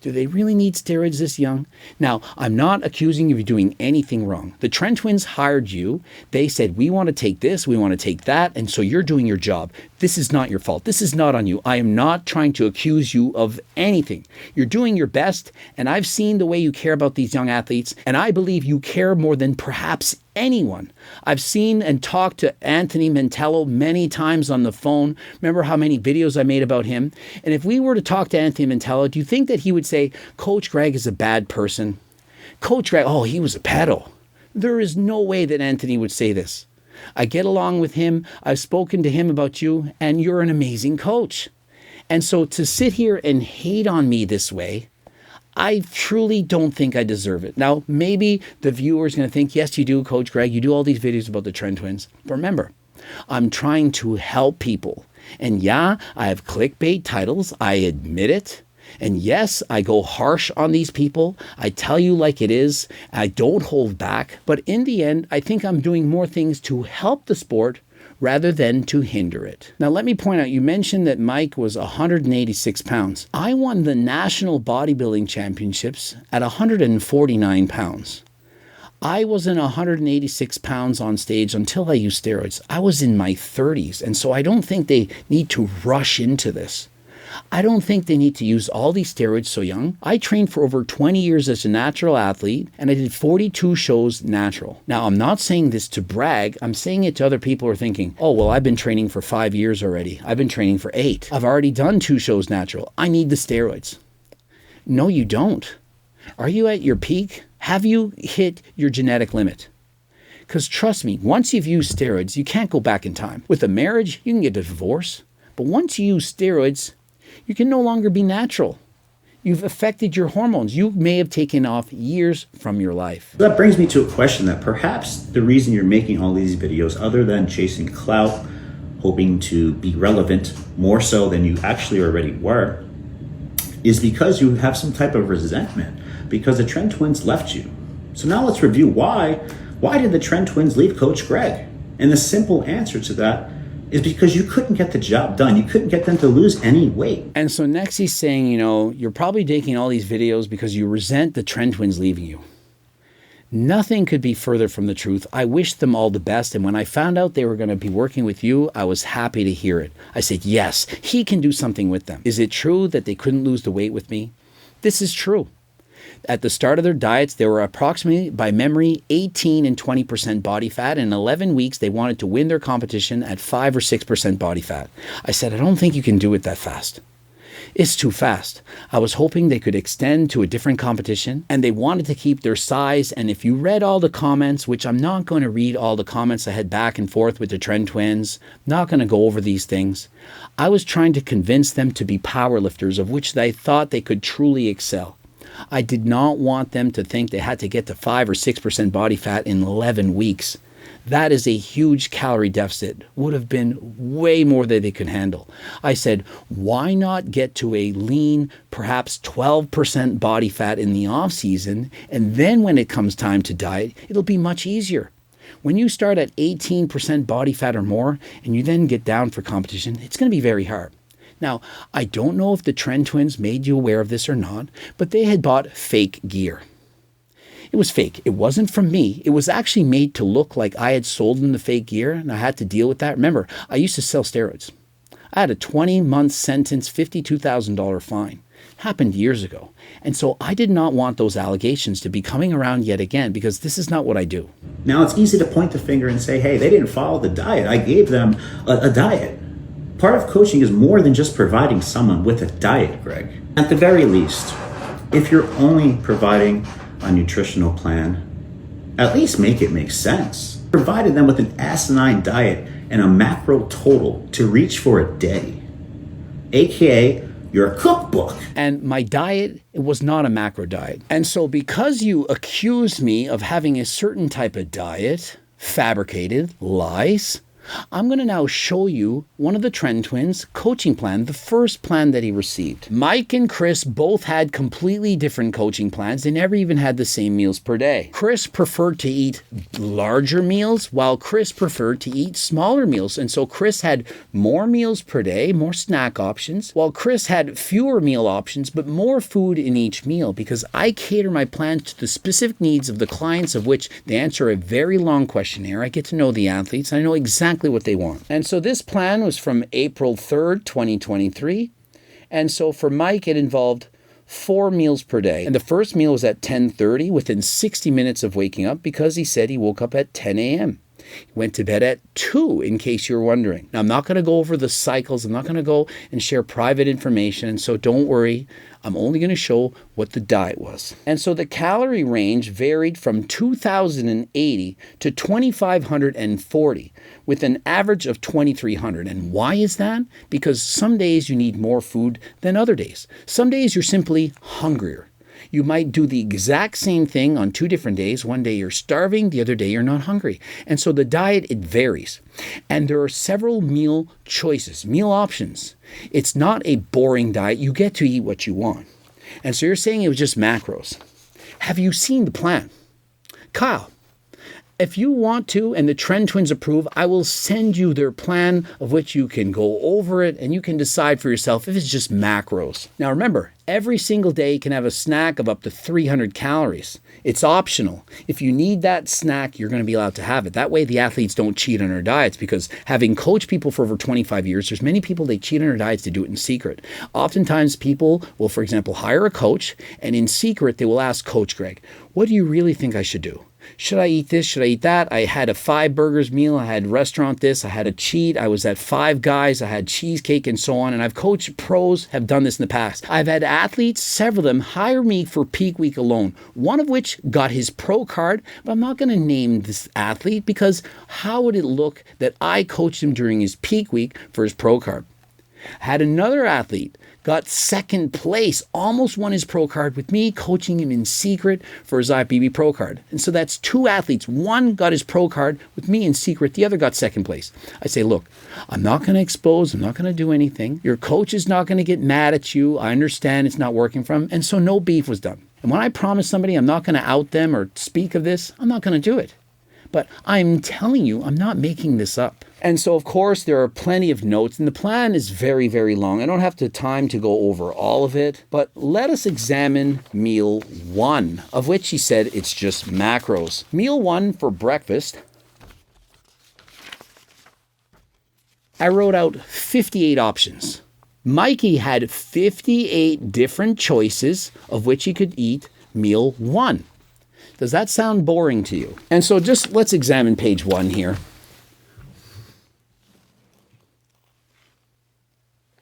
Do they really need steroids this young? Now, I'm not accusing you of doing anything wrong. The Tren Twins hired you. They said, we want to take this, we want to take that, and so you're doing your job. This is not your fault. This is not on you. I am not trying to accuse you of anything. You're doing your best, and I've seen the way you care about these young athletes, and I believe you care more than perhaps anyone. I've seen and talked to Anthony Mantello many times on the phone. Remember how many videos I made about him? And if we were to talk to Anthony Mantello, do you think that he would say, Coach Greg is a bad person? Coach Greg, oh, he was a pedo. There is no way that Anthony would say this. I get along with him. I've spoken to him about you, and you're an amazing coach. And so to sit here and hate on me this way, I truly don't think I deserve it. Now, maybe the viewer's going to think, yes, you do, Coach Greg. You do all these videos about the Tren Twins. But remember, I'm trying to help people. And yeah, I have clickbait titles. I admit it. And yes, I go harsh on these people. I tell you like it is. I don't hold back. But in the end, I think I'm doing more things to help the sport rather than to hinder it. Now, let me point out, you mentioned that Mike was 186 pounds. I won the National Bodybuilding Championships at 149 pounds. I wasn't 186 pounds on stage until I used steroids. I was in my 30s, and so I don't think they need to rush into this. I don't think they need to use all these steroids so young. I trained for over 20 years as a natural athlete, and I did 42 shows natural. Now, I'm not saying this to brag. I'm saying it to other people who are thinking, oh, well, I've been training for 5 years already. I've been training for 8. I've already done 2 shows natural. I need the steroids. No, you don't. Are you at your peak? Have you hit your genetic limit? Because trust me, once you've used steroids, you can't go back in time. With a marriage, you can get a divorce. But once you use steroids, you can no longer be natural. You've affected your hormones. You may have taken off years from your life. That brings me to a question that perhaps the reason you're making all these videos, other than chasing clout, hoping to be relevant more so than you actually already were, is because you have some type of resentment because the Tren Twins left you. So now let's review why. Why did the Tren Twins leave Coach Greg? And the simple answer to that is because you couldn't get the job done. You couldn't get them to lose any weight. And so next he's saying, you know, you're probably making all these videos because you resent the Tren Twins leaving you. Nothing could be further from the truth. I wish them all the best. And when I found out they were going to be working with you, I was happy to hear it. I said, yes, he can do something with them. Is it true that they couldn't lose the weight with me? This is true. At the start of their diets, they were approximately, by memory, 18 and 20% body fat. In 11 weeks, they wanted to win their competition at 5 or 6% body fat. I said, I don't think you can do it that fast. It's too fast. I was hoping they could extend to a different competition, and they wanted to keep their size. And if you read all the comments, which I'm not going to read all the comments I had back and forth with the Tren Twins, not going to go over these things. I was trying to convince them to be powerlifters, of which they thought they could truly excel. I did not want them to think they had to get to 5 or 6% body fat in 11 weeks. That is a huge calorie deficit. Would have been way more than they could handle. I said, why not get to a lean, perhaps 12% body fat in the off season, and then when it comes time to diet, it'll be much easier. When you start at 18% body fat or more, and you then get down for competition, it's going to be very hard. Now, I don't know if the Tren Twins made you aware of this or not, but they had bought fake gear. It was fake. It wasn't from me. It was actually made to look like I had sold them the fake gear, and I had to deal with that. Remember, I used to sell steroids. I had a 20-month sentence, $52,000 fine. Happened years ago. And so I did not want those allegations to be coming around yet again, because this is not what I do. Now, it's easy to point the finger and say, hey, they didn't follow the diet. I gave them a diet. Part of coaching is more than just providing someone with a diet, Greg. At the very least, if you're only providing a nutritional plan, At least make it make sense. Provided them with an asinine diet and a macro total to reach for a day, aka your cookbook. And my diet, it was not a macro diet. And so because you accused me of having a certain type of diet, fabricated lies, I'm going to now show you one of the Tren Twins' coaching plan, the first plan that he received. Mike and Chris both had completely different coaching plans. They never even had the same meals per day. Chris preferred to eat larger meals, while Chris preferred to eat smaller meals. And so Chris had more meals per day, more snack options, while Chris had fewer meal options, but more food in each meal, because I cater my plan to the specific needs of the clients, of which they answer a very long questionnaire. I get to know the athletes. I know exactly what they want. And so this plan was from April 3rd, 2023. And so for Mike, it involved 4 meals per day. And the first meal was at 10:30, within 60 minutes of waking up, because he said he woke up at 10 a.m. He went to bed at 2, in case you're wondering. Now, I'm not going to go over the cycles. I'm not going to go and share private information. And so don't worry. I'm only going to show what the diet was. And so the calorie range varied from 2,080 to 2,540, with an average of 2,300. And why is that? Because some days you need more food than other days. Some days you're simply hungrier. You might do the exact same thing on 2 different days. One day you're starving, the other day you're not hungry. And so the diet, it varies. And there are several meal choices, meal options. It's not a boring diet. You get to eat what you want. And so you're saying it was just macros. Have you seen the plan? Kyle, if you want to, and the Tren Twins approve, I will send you their plan, of which you can go over it and you can decide for yourself if it's just macros. Now remember, every single day you can have a snack of up to 300 calories. It's optional. If you need that snack, you're going to be allowed to have it. That way the athletes don't cheat on their diets, because having coached people for over 25 years, there's many people, they cheat on their diets to do it in secret. Oftentimes people will, for example, hire a coach, and in secret they will ask Coach Greg, what do you really think I should do? Should I eat this? Should I eat that? I had a 5 burgers meal. I had restaurant this. I had a cheat. I was at 5 Guys. I had cheesecake and so on. And I've coached pros, have done this in the past. I've had athletes, several of them, hire me for peak week alone. One of which got his pro card, but I'm not going to name this athlete, because how would it look that I coached him during his peak week for his pro card? I had another athlete, got 2nd place, almost won his pro card with me, coaching him in secret for his IFBB pro card. And so that's 2 athletes. One got his pro card with me in secret. The other got 2nd place. I say, look, I'm not going to expose. I'm not going to do anything. Your coach is not going to get mad at you. I understand it's not working for him. And so no beef was done. And when I promise somebody I'm not going to out them or speak of this, I'm not going to do it. But I'm telling you, I'm not making this up. And so, of course, there are plenty of notes, and the plan is very, very long. I don't have the time to go over all of it, but let us examine meal 1, of which he said it's just macros. Meal 1 for breakfast, I wrote out 58 options. Mikey had 58 different choices of which he could eat meal 1. Does that sound boring to you? And so just let's examine page 1 here.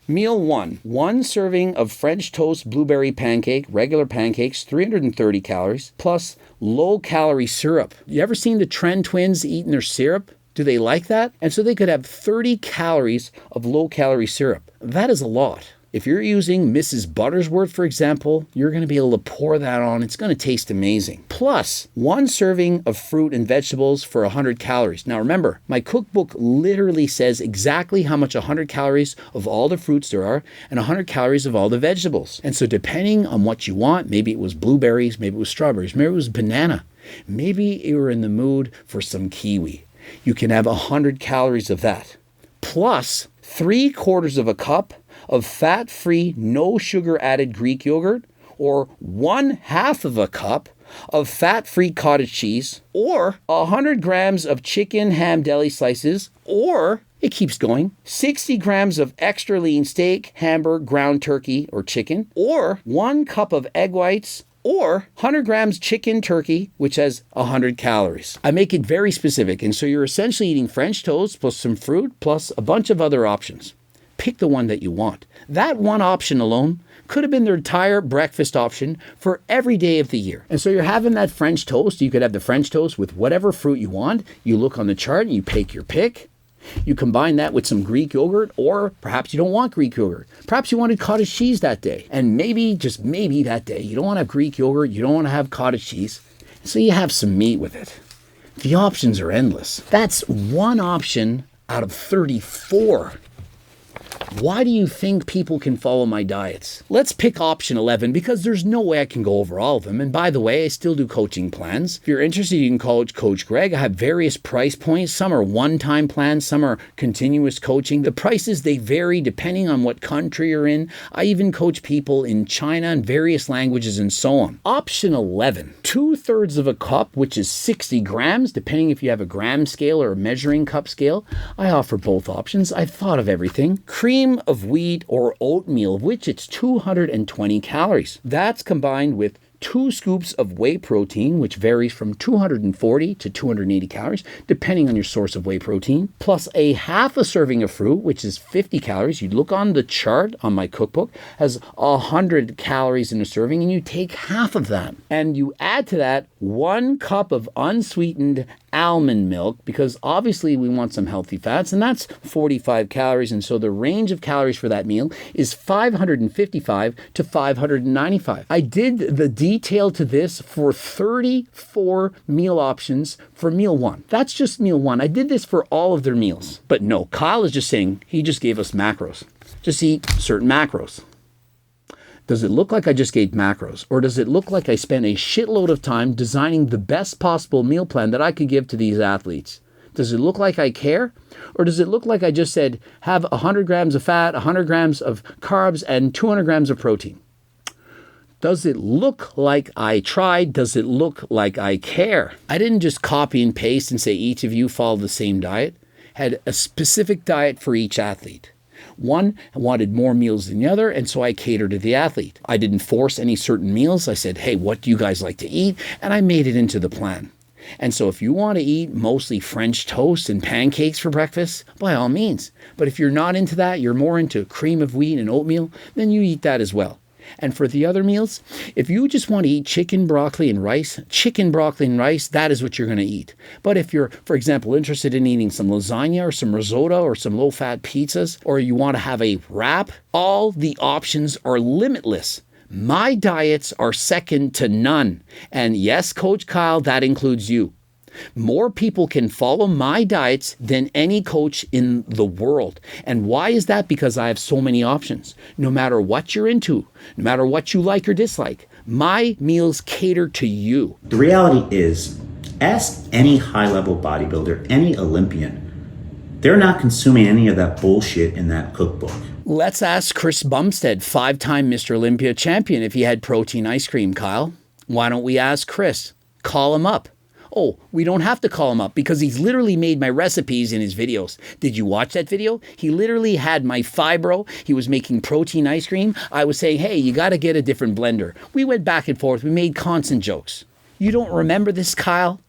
Meal 1, 1 serving of French toast blueberry pancake, regular pancakes, 330 calories, plus low-calorie syrup. You ever seen the Tren Twins eating their syrup? Do they like that? And so they could have 30 calories of low-calorie syrup. That is a lot. If you're using Mrs. Buttersworth, for example, you're going to be able to pour that on. It's going to taste amazing. Plus, 1 serving of fruit and vegetables for 100 calories. Now remember, my cookbook literally says exactly how much 100 calories of all the fruits there are and 100 calories of all the vegetables. And so depending on what you want, maybe it was blueberries, maybe it was strawberries, maybe it was banana, maybe you were in the mood for some kiwi. You can have 100 calories of that. Plus, 3/4 of a cup of fat-free, no sugar-added Greek yogurt, or 1/2 of a cup of fat-free cottage cheese, or 100 grams of chicken ham deli slices, or, it keeps going, 60 grams of extra lean steak, hamburger, ground turkey, or chicken, or 1 cup of egg whites, or 100 grams chicken turkey, which has 100 calories. I make it very specific, and so you're essentially eating French toast plus some fruit plus a bunch of other options. Pick the one that you want. That one option alone could have been their entire breakfast option for every day of the year. And so you're having that French toast. You could have the French toast with whatever fruit you want. You look on the chart and you take your pick. You combine that with some Greek yogurt, or perhaps you don't want Greek yogurt. Perhaps you wanted cottage cheese that day. And maybe, just maybe that day, you don't want to have Greek yogurt, you don't want to have cottage cheese. So you have some meat with it. The options are endless. That's one option out of 34. Why do you think people can follow my diets? Let's pick option 11 because there's no way I can go over all of them. And by the way, I still do coaching plans. If you're interested, you can call Coach Greg. I have various price points. Some are one-time plans, some are continuous coaching. The prices, they vary depending on what country you're in. I even coach people in China and various languages and so on. Option 11, 2/3 of a cup, which is 60 grams, depending if you have a gram scale or a measuring cup scale. I offer both options. I've thought of everything. Cream of wheat or oatmeal, of which it's 220 calories. That's combined with 2 scoops of whey protein, which varies from 240 to 280 calories, depending on your source of whey protein, plus a half a serving of fruit, which is 50 calories. You look on the chart on my cookbook, has 100 calories in a serving, and you take half of that. And you add to that 1 cup of unsweetened almond milk, because obviously we want some healthy fats, and that's 45 calories. And so the range of calories for that meal is 555 to 595. I did the detail to this for 34 meal options for meal 1. That's just meal 1. I did this for all of their meals. But no, Kyle is just saying he just gave us macros. Just eat certain macros. Does it look like I just gave macros? Or does it look like I spent a shitload of time designing the best possible meal plan that I could give to these athletes? Does it look like I care? Or does it look like I just said, have 100 grams of fat, 100 grams of carbs, and 200 grams of protein? Does it look like I tried? Does it look like I care? I didn't just copy and paste and say each of you follow the same diet. I had a specific diet for each athlete. One wanted more meals than the other, and so I catered to the athlete. I didn't force any certain meals. I said, hey, what do you guys like to eat? And I made it into the plan. And so if you want to eat mostly French toast and pancakes for breakfast, by all means. But if you're not into that, you're more into cream of wheat and oatmeal, then you eat that as well. And for the other meals, if you just want to eat chicken, broccoli, and rice, that is what you're going to eat. But if you're, for example, interested in eating some lasagna or some risotto or some low-fat pizzas, or you want to have a wrap, all the options are limitless. My diets are second to none. And yes, Coach Kyle, that includes you. More people can follow my diets than any coach in the world. And why is that? Because I have so many options. No matter what you're into, no matter what you like or dislike, my meals cater to you. The reality is, ask any high-level bodybuilder, any Olympian, they're not consuming any of that bullshit in that cookbook. Let's ask Chris Bumstead, 5-time Mr. Olympia champion, if he had protein ice cream, Kyle. Why don't we ask Chris? Call him up. Oh, we don't have to call him up because he's literally made my recipes in his videos. Did you watch that video? He literally had my fibro. He was making protein ice cream. I was saying, hey, you got to get a different blender. We went back and forth. We made constant jokes. You don't remember this, Kyle?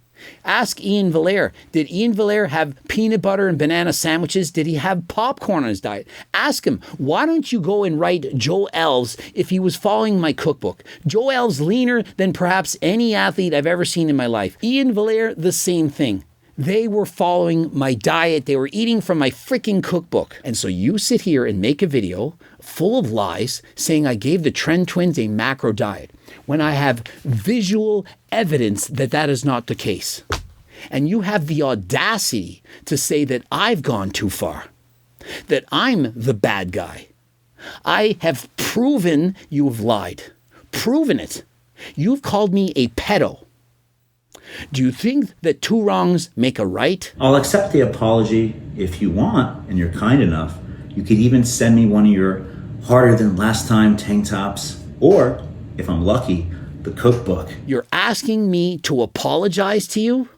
Ask Ian Valir. Did Ian Valir have peanut butter and banana sandwiches? Did he have popcorn on his diet? Ask him, why don't you go and write Joe Elves if he was following my cookbook? Joe Elves leaner than perhaps any athlete I've ever seen in my life. Ian Valir, the same thing. They were following my diet. They were eating from my freaking cookbook. And so you sit here and make a video full of lies saying I gave the Tren Twins a macro diet when I have visual evidence that that is not the case. And you have the audacity to say that I've gone too far, that I'm the bad guy. I have proven you have lied. Proven it. You've called me a pedo. Do you think that 2 wrongs make a right? I'll accept the apology if you want, and you're kind enough. You could even send me one of your harder than last time tank tops, or, if I'm lucky, the cookbook. You're asking me to apologize to you?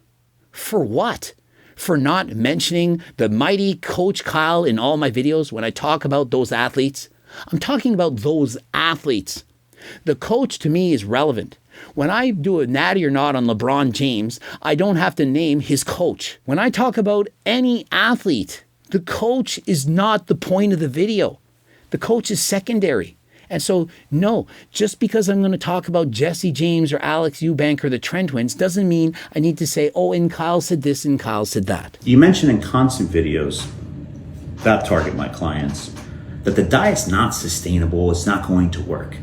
For what? For not mentioning the mighty Coach Kyle in all my videos when I talk about those athletes? I'm talking about those athletes. The coach to me is relevant. When I do a natty or not on LeBron James, I don't have to name his coach. When I talk about any athlete, the coach is not the point of the video. The coach is secondary. And so, no, just because I'm going to talk about Jesse James or Alex Eubank or the Tren Twins doesn't mean I need to say, oh, and Kyle said this and Kyle said that. You mentioned in constant videos that target my clients that the diet's not sustainable, it's not going to work.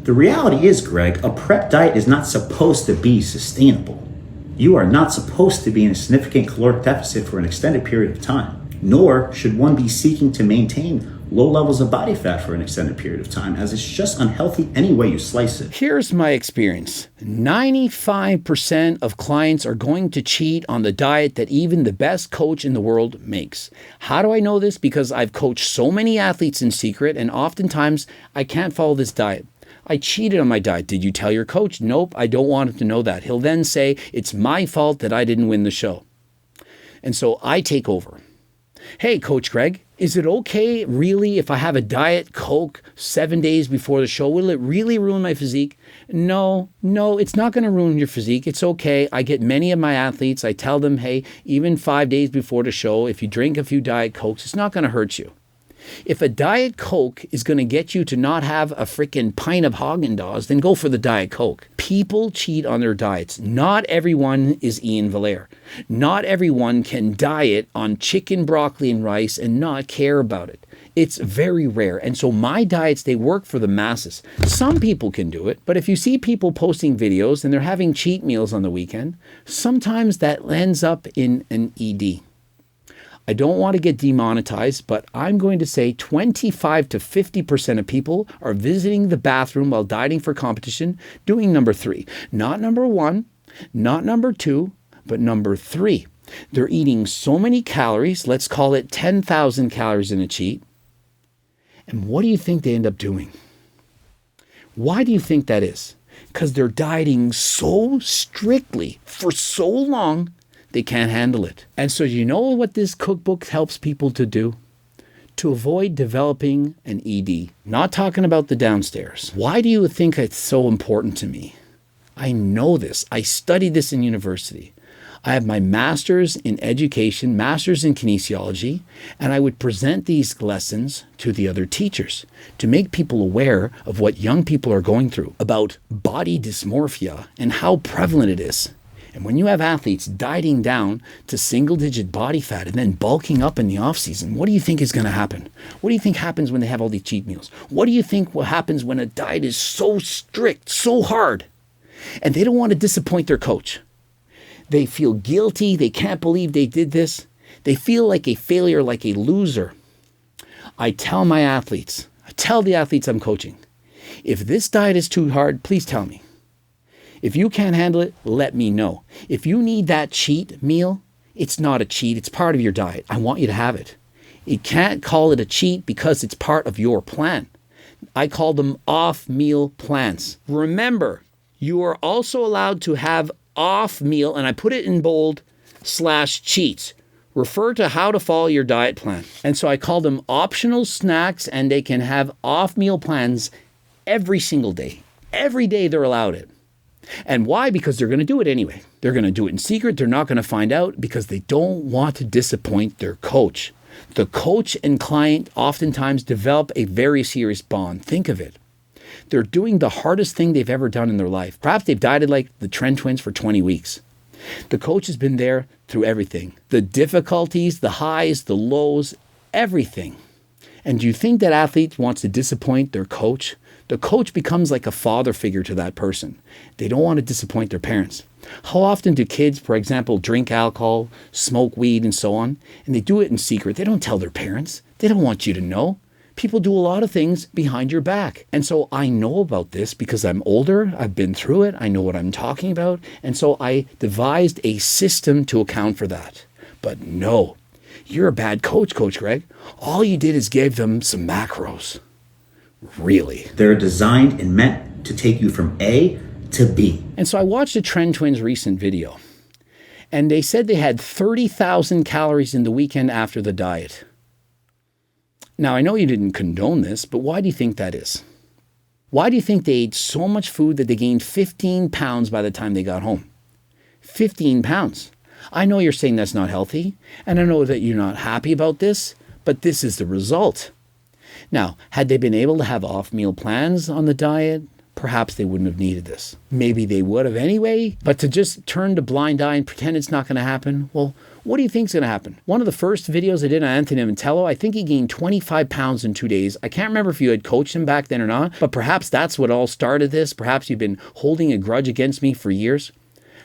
The reality is, Greg, a prep diet is not supposed to be sustainable. You are not supposed to be in a significant caloric deficit for an extended period of time, nor should one be seeking to maintain low levels of body fat for an extended period of time, as it's just unhealthy any way you slice it. Here's my experience. 95% of clients are going to cheat on the diet that even the best coach in the world makes. How do I know this? Because I've coached so many athletes in secret, and oftentimes I can't follow this diet. I cheated on my diet. Did you tell your coach? Nope, I don't want him to know that. He'll then say, it's my fault that I didn't win the show. And so I take over. Hey, Coach Greg, is it okay really if I have a Diet Coke 7 days before the show? Will it really ruin my physique? No, it's not going to ruin your physique. It's okay. I get many of my athletes, I tell them, hey, even 5 days before the show, if you drink a few Diet Cokes, it's not going to hurt you. If a Diet Coke is going to get you to not have a freaking pint of Haagen-Dazs, then go for the Diet Coke. People cheat on their diets. Not everyone is Ian Valir. Not everyone can diet on chicken, broccoli, and rice and not care about it. It's very rare. And so my diets, they work for the masses. Some people can do it, but if you see people posting videos and they're having cheat meals on the weekend, sometimes that ends up in an ED. I don't want to get demonetized, but I'm going to say 25 to 50% of people are visiting the bathroom while dieting for competition, doing number 3. Not number 1, not number 2, but number 3. They're eating so many calories, let's call it 10,000 calories in a cheat. And what do you think they end up doing? Why do you think that is? Because they're dieting so strictly for so long, they can't handle it. And so you know what this cookbook helps people to do? To avoid developing an ED. Not talking about the downstairs. Why do you think it's so important to me? I know this. I studied this in university. I have my master's in education, master's in kinesiology, and I would present these lessons to the other teachers to make people aware of what young people are going through about body dysmorphia and how prevalent it is. And when you have athletes dieting down to single-digit body fat and then bulking up in the off-season, what do you think is going to happen? What do you think happens when they have all these cheat meals? What do you think what happens when a diet is so strict, so hard? And they don't want to disappoint their coach. They feel guilty. They can't believe they did this. They feel like a failure, like a loser. I tell my athletes, I tell the athletes I'm coaching, if this diet is too hard, please tell me. If you can't handle it, let me know. If you need that cheat meal, it's not a cheat. It's part of your diet. I want you to have it. You can't call it a cheat because it's part of your plan. I call them off meal plans. Remember, you are also allowed to have off meal, and I put it in bold, /cheats. Refer to how to follow your diet plan. And so I call them optional snacks, and they can have off meal plans every single day. Every day they're allowed it. And why? Because they're going to do it anyway. They're going to do it in secret. They're not going to find out because they don't want to disappoint their coach. The coach and client oftentimes develop a very serious bond. Think of it. They're doing the hardest thing they've ever done in their life. Perhaps they've dieted like the Tren Twins for 20 weeks. The coach has been there through everything. The difficulties, the highs, the lows, everything. And do you think that athlete wants to disappoint their coach? The coach becomes like a father figure to that person. They don't want to disappoint their parents. How often do kids, for example, drink alcohol, smoke weed, and so on? And they do it in secret. They don't tell their parents. They don't want you to know. People do a lot of things behind your back. And so I know about this because I'm older. I've been through it. I know what I'm talking about. And so I devised a system to account for that. But no, you're a bad coach, Coach Greg. All you did is give them some macros. Really? They're designed and meant to take you from A to B. And so I watched a Tren Twins recent video, and they said they had 30,000 calories in the weekend after the diet. Now, I know you didn't condone this, but why do you think that is? Why do you think they ate so much food that they gained 15 pounds by the time they got home? 15 pounds. I know you're saying that's not healthy, and I know that you're not happy about this, but this is the result. Now, had they been able to have off-meal plans on the diet, perhaps they wouldn't have needed this. Maybe they would have anyway, but to just turn a blind eye and pretend it's not going to happen, well, what do you think's going to happen? One of the first videos I did on Anthony Mantello, I think he gained 25 pounds in 2 days. I can't remember if you had coached him back then or not, but perhaps that's what all started this. Perhaps you've been holding a grudge against me for years.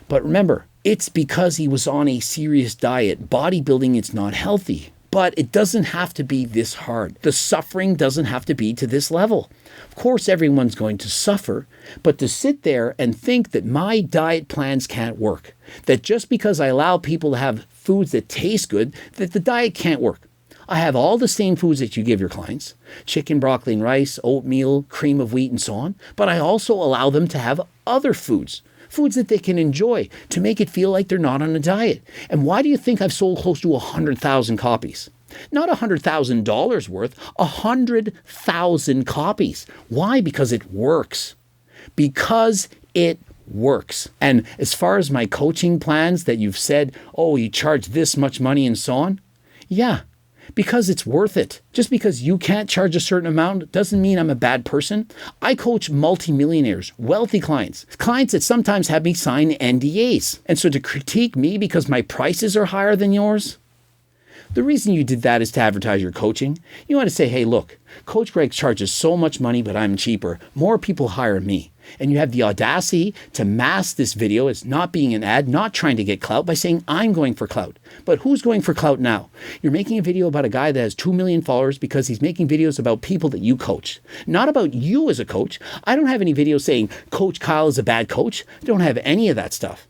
But remember, it's because he was on a serious diet. Bodybuilding, it's not healthy. But it doesn't have to be this hard. The suffering doesn't have to be to this level. Of course, everyone's going to suffer, but to sit there and think that my diet plans can't work, that just because I allow people to have foods that taste good, that the diet can't work. I have all the same foods that you give your clients, chicken, broccoli, and rice, oatmeal, cream of wheat, and so on, but I also allow them to have other foods that they can enjoy to make it feel like they're not on a diet. And why do you think I've sold close to 100,000 copies? Not $100,000 worth, 100,000 copies. Why? Because it works. Because it works. And as far as my coaching plans that you've said, oh, you charge this much money and so on. Yeah, because it's worth it. Just because you can't charge a certain amount doesn't mean I'm a bad person. I coach multimillionaires, wealthy clients that sometimes have me sign NDAs. And so to critique me because my prices are higher than yours, the reason you did that is to advertise your coaching. You want to say, hey, look, Coach Greg charges so much money, but I'm cheaper. More people hire me. And you have the audacity to mask this video as not being an ad, not trying to get clout by saying I'm going for clout. But who's going for clout now? You're making a video about a guy that has 2 million followers because he's making videos about people that you coach, not about you as a coach. I don't have any videos saying Coach Kyle is a bad coach. I don't have any of that stuff.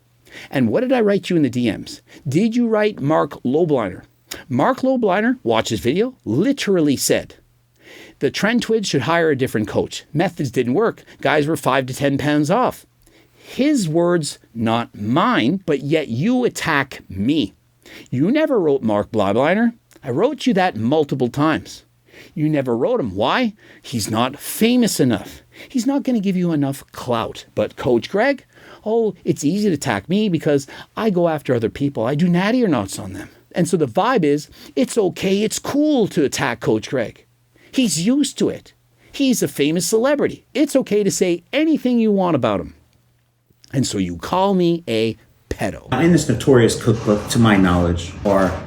And what did I write you in the DMs? Did you write Mark Lobliner? Mark Lobliner, watch his video, literally said, the Tren Twins should hire a different coach. Methods didn't work. Guys were 5 to 10 pounds off. His words, not mine, but yet you attack me. You never wrote Mark Lobliner. I wrote you that multiple times. You never wrote him. Why? He's not famous enough. He's not going to give you enough clout. But Coach Greg, oh, it's easy to attack me because I go after other people. I do natty or nots on them. And so the vibe is, it's okay, it's cool to attack Coach Greg. He's used to it. He's a famous celebrity. It's okay to say anything you want about him. And so you call me a pedo. In this notorious cookbook, to my knowledge, are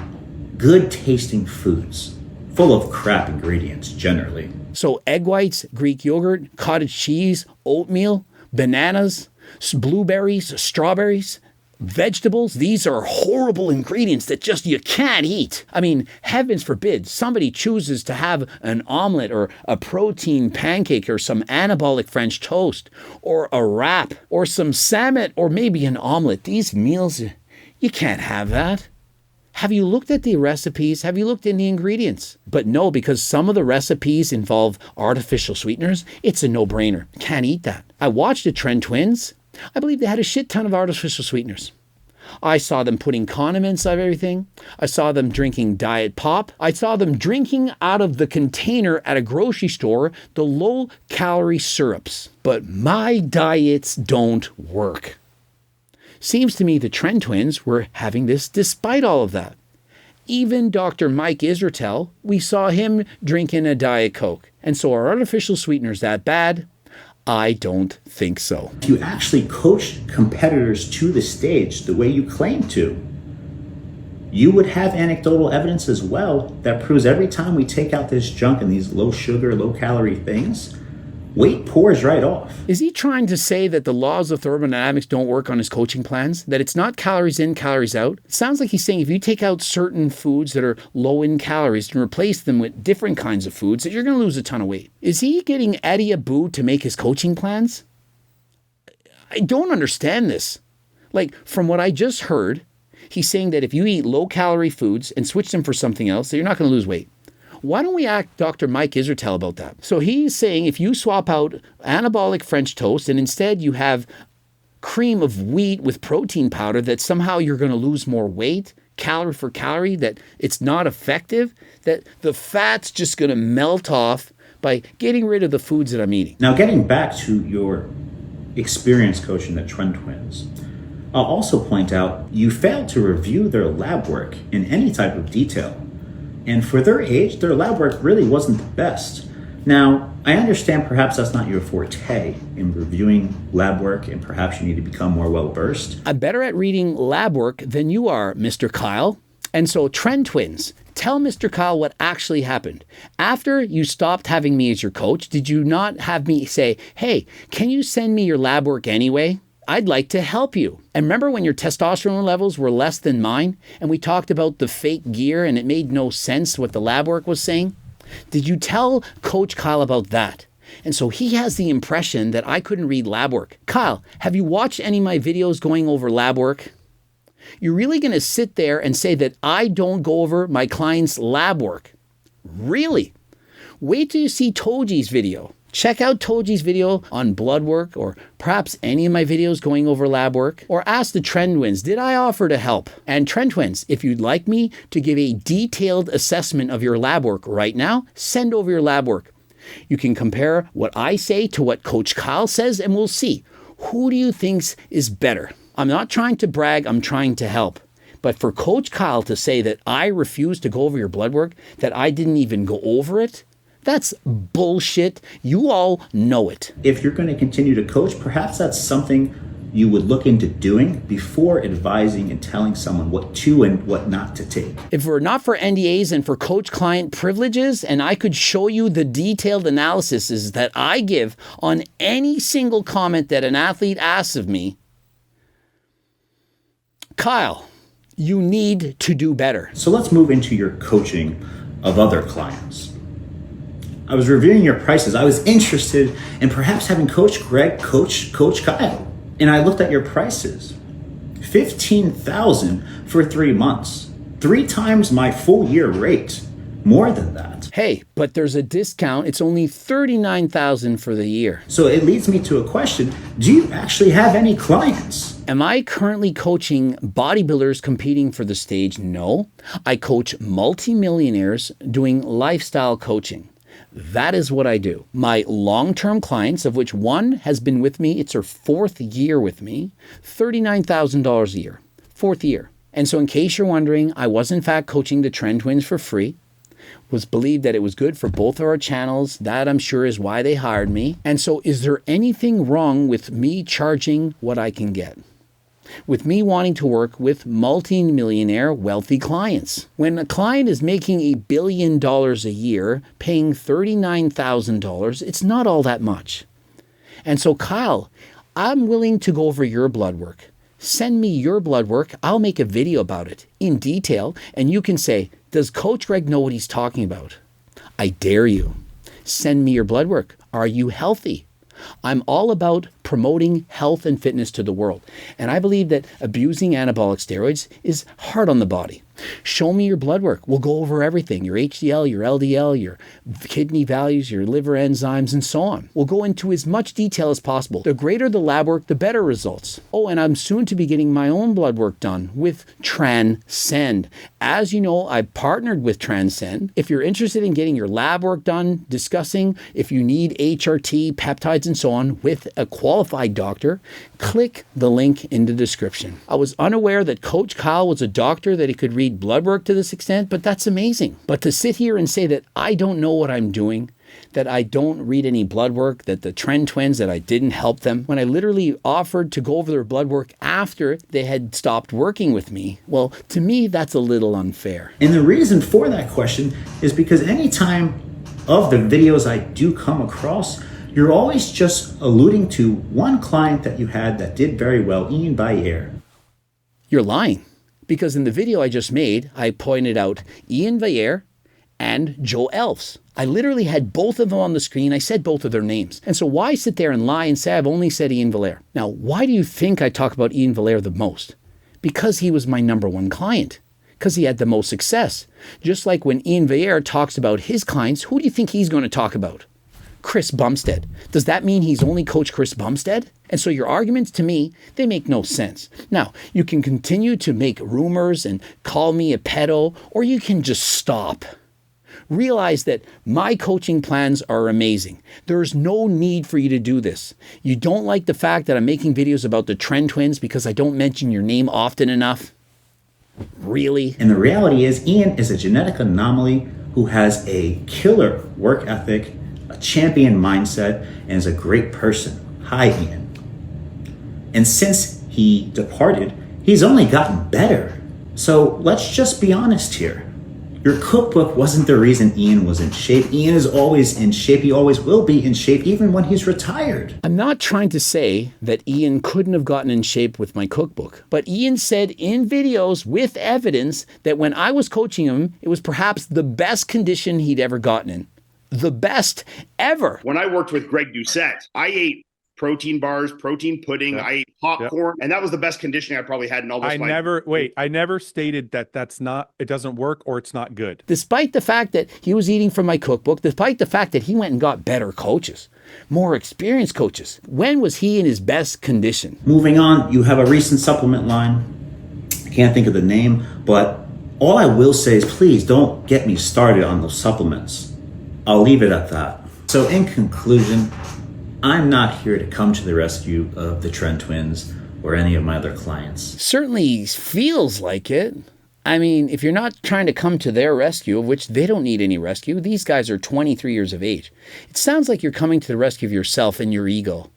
good tasting foods, full of crap ingredients generally. So egg whites, Greek yogurt, cottage cheese, oatmeal, bananas, blueberries, strawberries, vegetables, these are horrible ingredients that just you can't eat. I mean, heavens forbid somebody chooses to have an omelet or a protein pancake or some anabolic French toast or a wrap or some salmon or maybe an omelet. These meals, you can't have that. Have you looked at the recipes? Have you looked in the ingredients? But no, because some of the recipes involve artificial sweeteners, it's a no-brainer. Can't eat that. I watched the Tren Twins. I believe they had a shit ton of artificial sweeteners. I saw them putting condiments on everything. I saw them drinking Diet Pop. I saw them drinking out of the container at a grocery store, the low-calorie syrups. But my diets don't work. Seems to me the Tren Twins were having this despite all of that. Even Dr. Mike Israetel, we saw him drinking a Diet Coke. And so are artificial sweeteners that bad? I don't think so. If you actually coach competitors to the stage the way you claim to, you would have anecdotal evidence as well that proves every time we take out this junk and these low sugar, low calorie things, weight pours right off. Is he trying to say that the laws of thermodynamics don't work on his coaching plans? That it's not calories in, calories out? It sounds like he's saying if you take out certain foods that are low in calories and replace them with different kinds of foods, that you're going to lose a ton of weight. Is he getting Eddie Abu to make his coaching plans? I don't understand this. Like, from what I just heard, he's saying that if you eat low-calorie foods and switch them for something else, that you're not going to lose weight. Why don't we ask Dr. Mike Israetel about that? So he's saying if you swap out anabolic French toast and instead you have cream of wheat with protein powder, that somehow you're going to lose more weight, calorie for calorie, that it's not effective, that the fat's just going to melt off by getting rid of the foods that I'm eating. Now, getting back to your experience coaching the Tren Twins, I'll also point out you failed to review their lab work in any type of detail. And for their age, their lab work really wasn't the best. Now, I understand perhaps that's not your forte in reviewing lab work, and perhaps you need to become more well-versed. I'm better at reading lab work than you are, Mr. Kyle. And so, Tren Twins, tell Mr. Kyle what actually happened. After you stopped having me as your coach, did you not have me say, hey, can you send me your lab work anyway? I'd like to help you. And remember when your testosterone levels were less than mine, and we talked about the fake gear and it made no sense what the lab work was saying? Did you tell Coach Kyle about that? And so he has the impression that I couldn't read lab work. Kyle, have you watched any of my videos going over lab work? You're really going to sit there and say that I don't go over my client's lab work? Really? Wait till you see Toji's video. Check out Toji's video on blood work, or perhaps any of my videos going over lab work, or ask the Tren Twins, did I offer to help? And Tren Twins, if you'd like me to give a detailed assessment of your lab work right now, send over your lab work. You can compare what I say to what Coach Kyle says, and we'll see. Who do you think is better? I'm not trying to brag, I'm trying to help. But for Coach Kyle to say that I refuse to go over your blood work, that I didn't even go over it, that's bullshit. You all know it. If you're going to continue to coach, perhaps that's something you would look into doing before advising and telling someone what to and what not to take. If it were not for NDAs and for coach-client privileges, and I could show you the detailed analyses that I give on any single comment that an athlete asks of me, Kyle, you need to do better. So let's move into your coaching of other clients. I was reviewing your prices. I was interested in perhaps having Coach Greg coach Coach Kyle. And I looked at your prices. $15,000 for 3 months. 3 times my full year rate. More than that. Hey, but there's a discount. It's only $39,000 for the year. So it leads me to a question. Do you actually have any clients? Am I currently coaching bodybuilders competing for the stage? No. I coach multimillionaires doing lifestyle coaching. That is what I do. My long-term clients, of which one has been with me, it's her 4th year with me, $39,000 a year, 4th year. And so in case you're wondering, I was in fact coaching the Tren Twins for free, was believed that it was good for both of our channels. That I'm sure is why they hired me. And so is there anything wrong with me charging what I can get? With me wanting to work with multi-millionaire wealthy clients. When a client is making $1 billion a year, paying $39,000, it's not all that much. And so Kyle, I'm willing to go over your blood work. Send me your blood work. I'll make a video about it in detail. And you can say, does Coach Greg know what he's talking about? I dare you. Send me your blood work. Are you healthy? I'm all about promoting health and fitness to the world. And I believe that abusing anabolic steroids is hard on the body. Show me your blood work. We'll go over everything, your HDL, your LDL, your kidney values, your liver enzymes, and so on. We'll go into as much detail as possible. The greater the lab work, the better results. Oh, and I'm soon to be getting my own blood work done with Transcend. As you know, I partnered with Transcend. If you're interested in getting your lab work done, discussing if you need HRT, peptides, and so on with a qualified doctor, click the link in the description. I was unaware that Coach Kyle was a doctor, that he could read blood work to this extent, but that's amazing. But to sit here and say that I don't know what I'm doing, that I don't read any blood work, that the Tren Twins, that I didn't help them, when I literally offered to go over their blood work after they had stopped working with me, well, to me, that's a little unfair. And the reason for that question is because anytime of the videos I do come across, you're always just alluding to one client that you had that did very well, Ian Valir. You're lying. Because in the video I just made, I pointed out Ian Valir and Joe Elfs. I literally had both of them on the screen. I said both of their names. And so why sit there and lie and say I've only said Ian Valir? Now, why do you think I talk about Ian Valir the most? Because he was my #1 client. Because he had the most success. Just like when Ian Valir talks about his clients, who do you think he's going to talk about? Chris Bumstead. Does that mean he's only coached Chris Bumstead? And so your arguments to me, they make no sense. Now, you can continue to make rumors and call me a pedo, or you can just stop. Realize that my coaching plans are amazing. There's no need for you to do this. You don't like the fact that I'm making videos about the Tren Twins because I don't mention your name often enough? Really? And the reality is, Ian is a genetic anomaly who has a killer work ethic, a champion mindset, and is a great person. Hi, Ian. And since he departed, he's only gotten better. So let's just be honest here. Your cookbook wasn't the reason Ian was in shape. Ian is always in shape. He always will be in shape, even when he's retired. I'm not trying to say that Ian couldn't have gotten in shape with my cookbook, but Ian said in videos with evidence that when I was coaching him, it was perhaps the best condition he'd ever gotten in. The best ever. When I worked with Greg Doucette, I ate protein bars, protein pudding, I ate popcorn, and that was the best conditioning I probably had in all this life. I never stated that it doesn't work or it's not good. Despite the fact that he was eating from my cookbook, despite the fact that he went and got better coaches, more experienced coaches, when was he in his best condition? Moving on, you have a recent supplement line. I can't think of the name, but all I will say is please don't get me started on those supplements. I'll leave it at that. So in conclusion, I'm not here to come to the rescue of the Tren Twins or any of my other clients. Certainly feels like it. I mean, if you're not trying to come to their rescue, of which they don't need any rescue, these guys are 23 years of age. It sounds like you're coming to the rescue of yourself and your ego.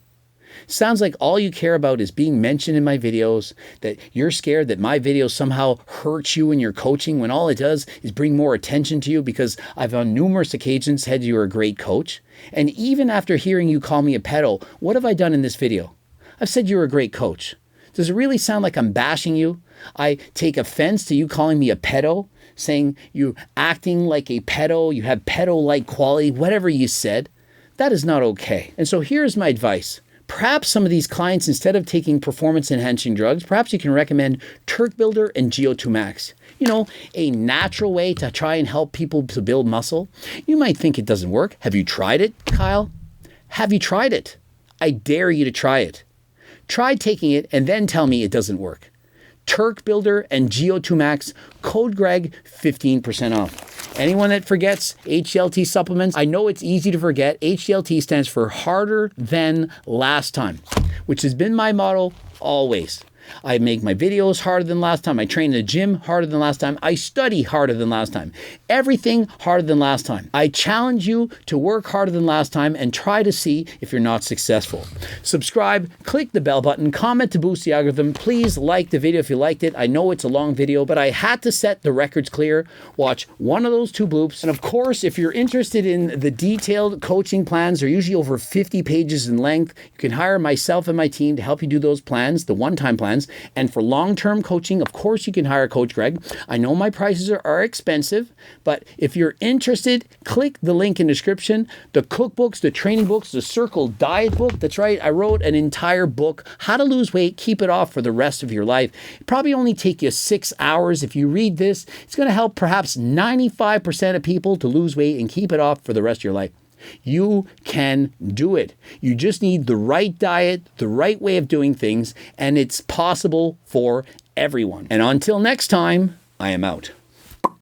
Sounds like all you care about is being mentioned in my videos, that you're scared that my videos somehow hurt you in your coaching when all it does is bring more attention to you because I've on numerous occasions said you're a great coach. And even after hearing you call me a pedo, what have I done in this video? I've said you're a great coach. Does it really sound like I'm bashing you? I take offense to you calling me a pedo, saying you're acting like a pedo, you have pedo-like quality, whatever you said. That is not okay. And so here's my advice. Perhaps some of these clients, instead of taking performance-enhancing drugs, perhaps you can recommend Turk Builder and GO2 Max. You know, a natural way to try and help people to build muscle. You might think it doesn't work. Have you tried it, Kyle? Have you tried it? I dare you to try it. Try taking it and then tell me it doesn't work. Turk Builder and GO2 Max, code Greg, 15% off. Anyone that forgets HLT supplements, I know it's easy to forget. HLT stands for harder than last time, which has been my motto always. I make my videos harder than last time. I train in the gym harder than last time. I study harder than last time. Everything harder than last time. I challenge you to work harder than last time and try to see if you're not successful. Subscribe, click the bell button, comment to boost the algorithm. Please like the video if you liked it. I know it's a long video, but I had to set the records clear. Watch one of those 2 bloops. And of course, if you're interested in the detailed coaching plans, they're usually over 50 pages in length. You can hire myself and my team to help you do those plans, the one-time plans. And for long-term coaching, of course, you can hire Coach Greg. I know my prices are expensive, but if you're interested, click the link in the description. The cookbooks, the training books, the Circle Diet book. That's right, I wrote an entire book, How to Lose Weight, Keep It Off for the Rest of Your Life. It probably only take you 6 hours. If you read this, it's going to help perhaps 95% of people to lose weight and keep it off for the rest of your life. You can do it. You just need the right diet, the right way of doing things, and it's possible for everyone. And until next time, I am out.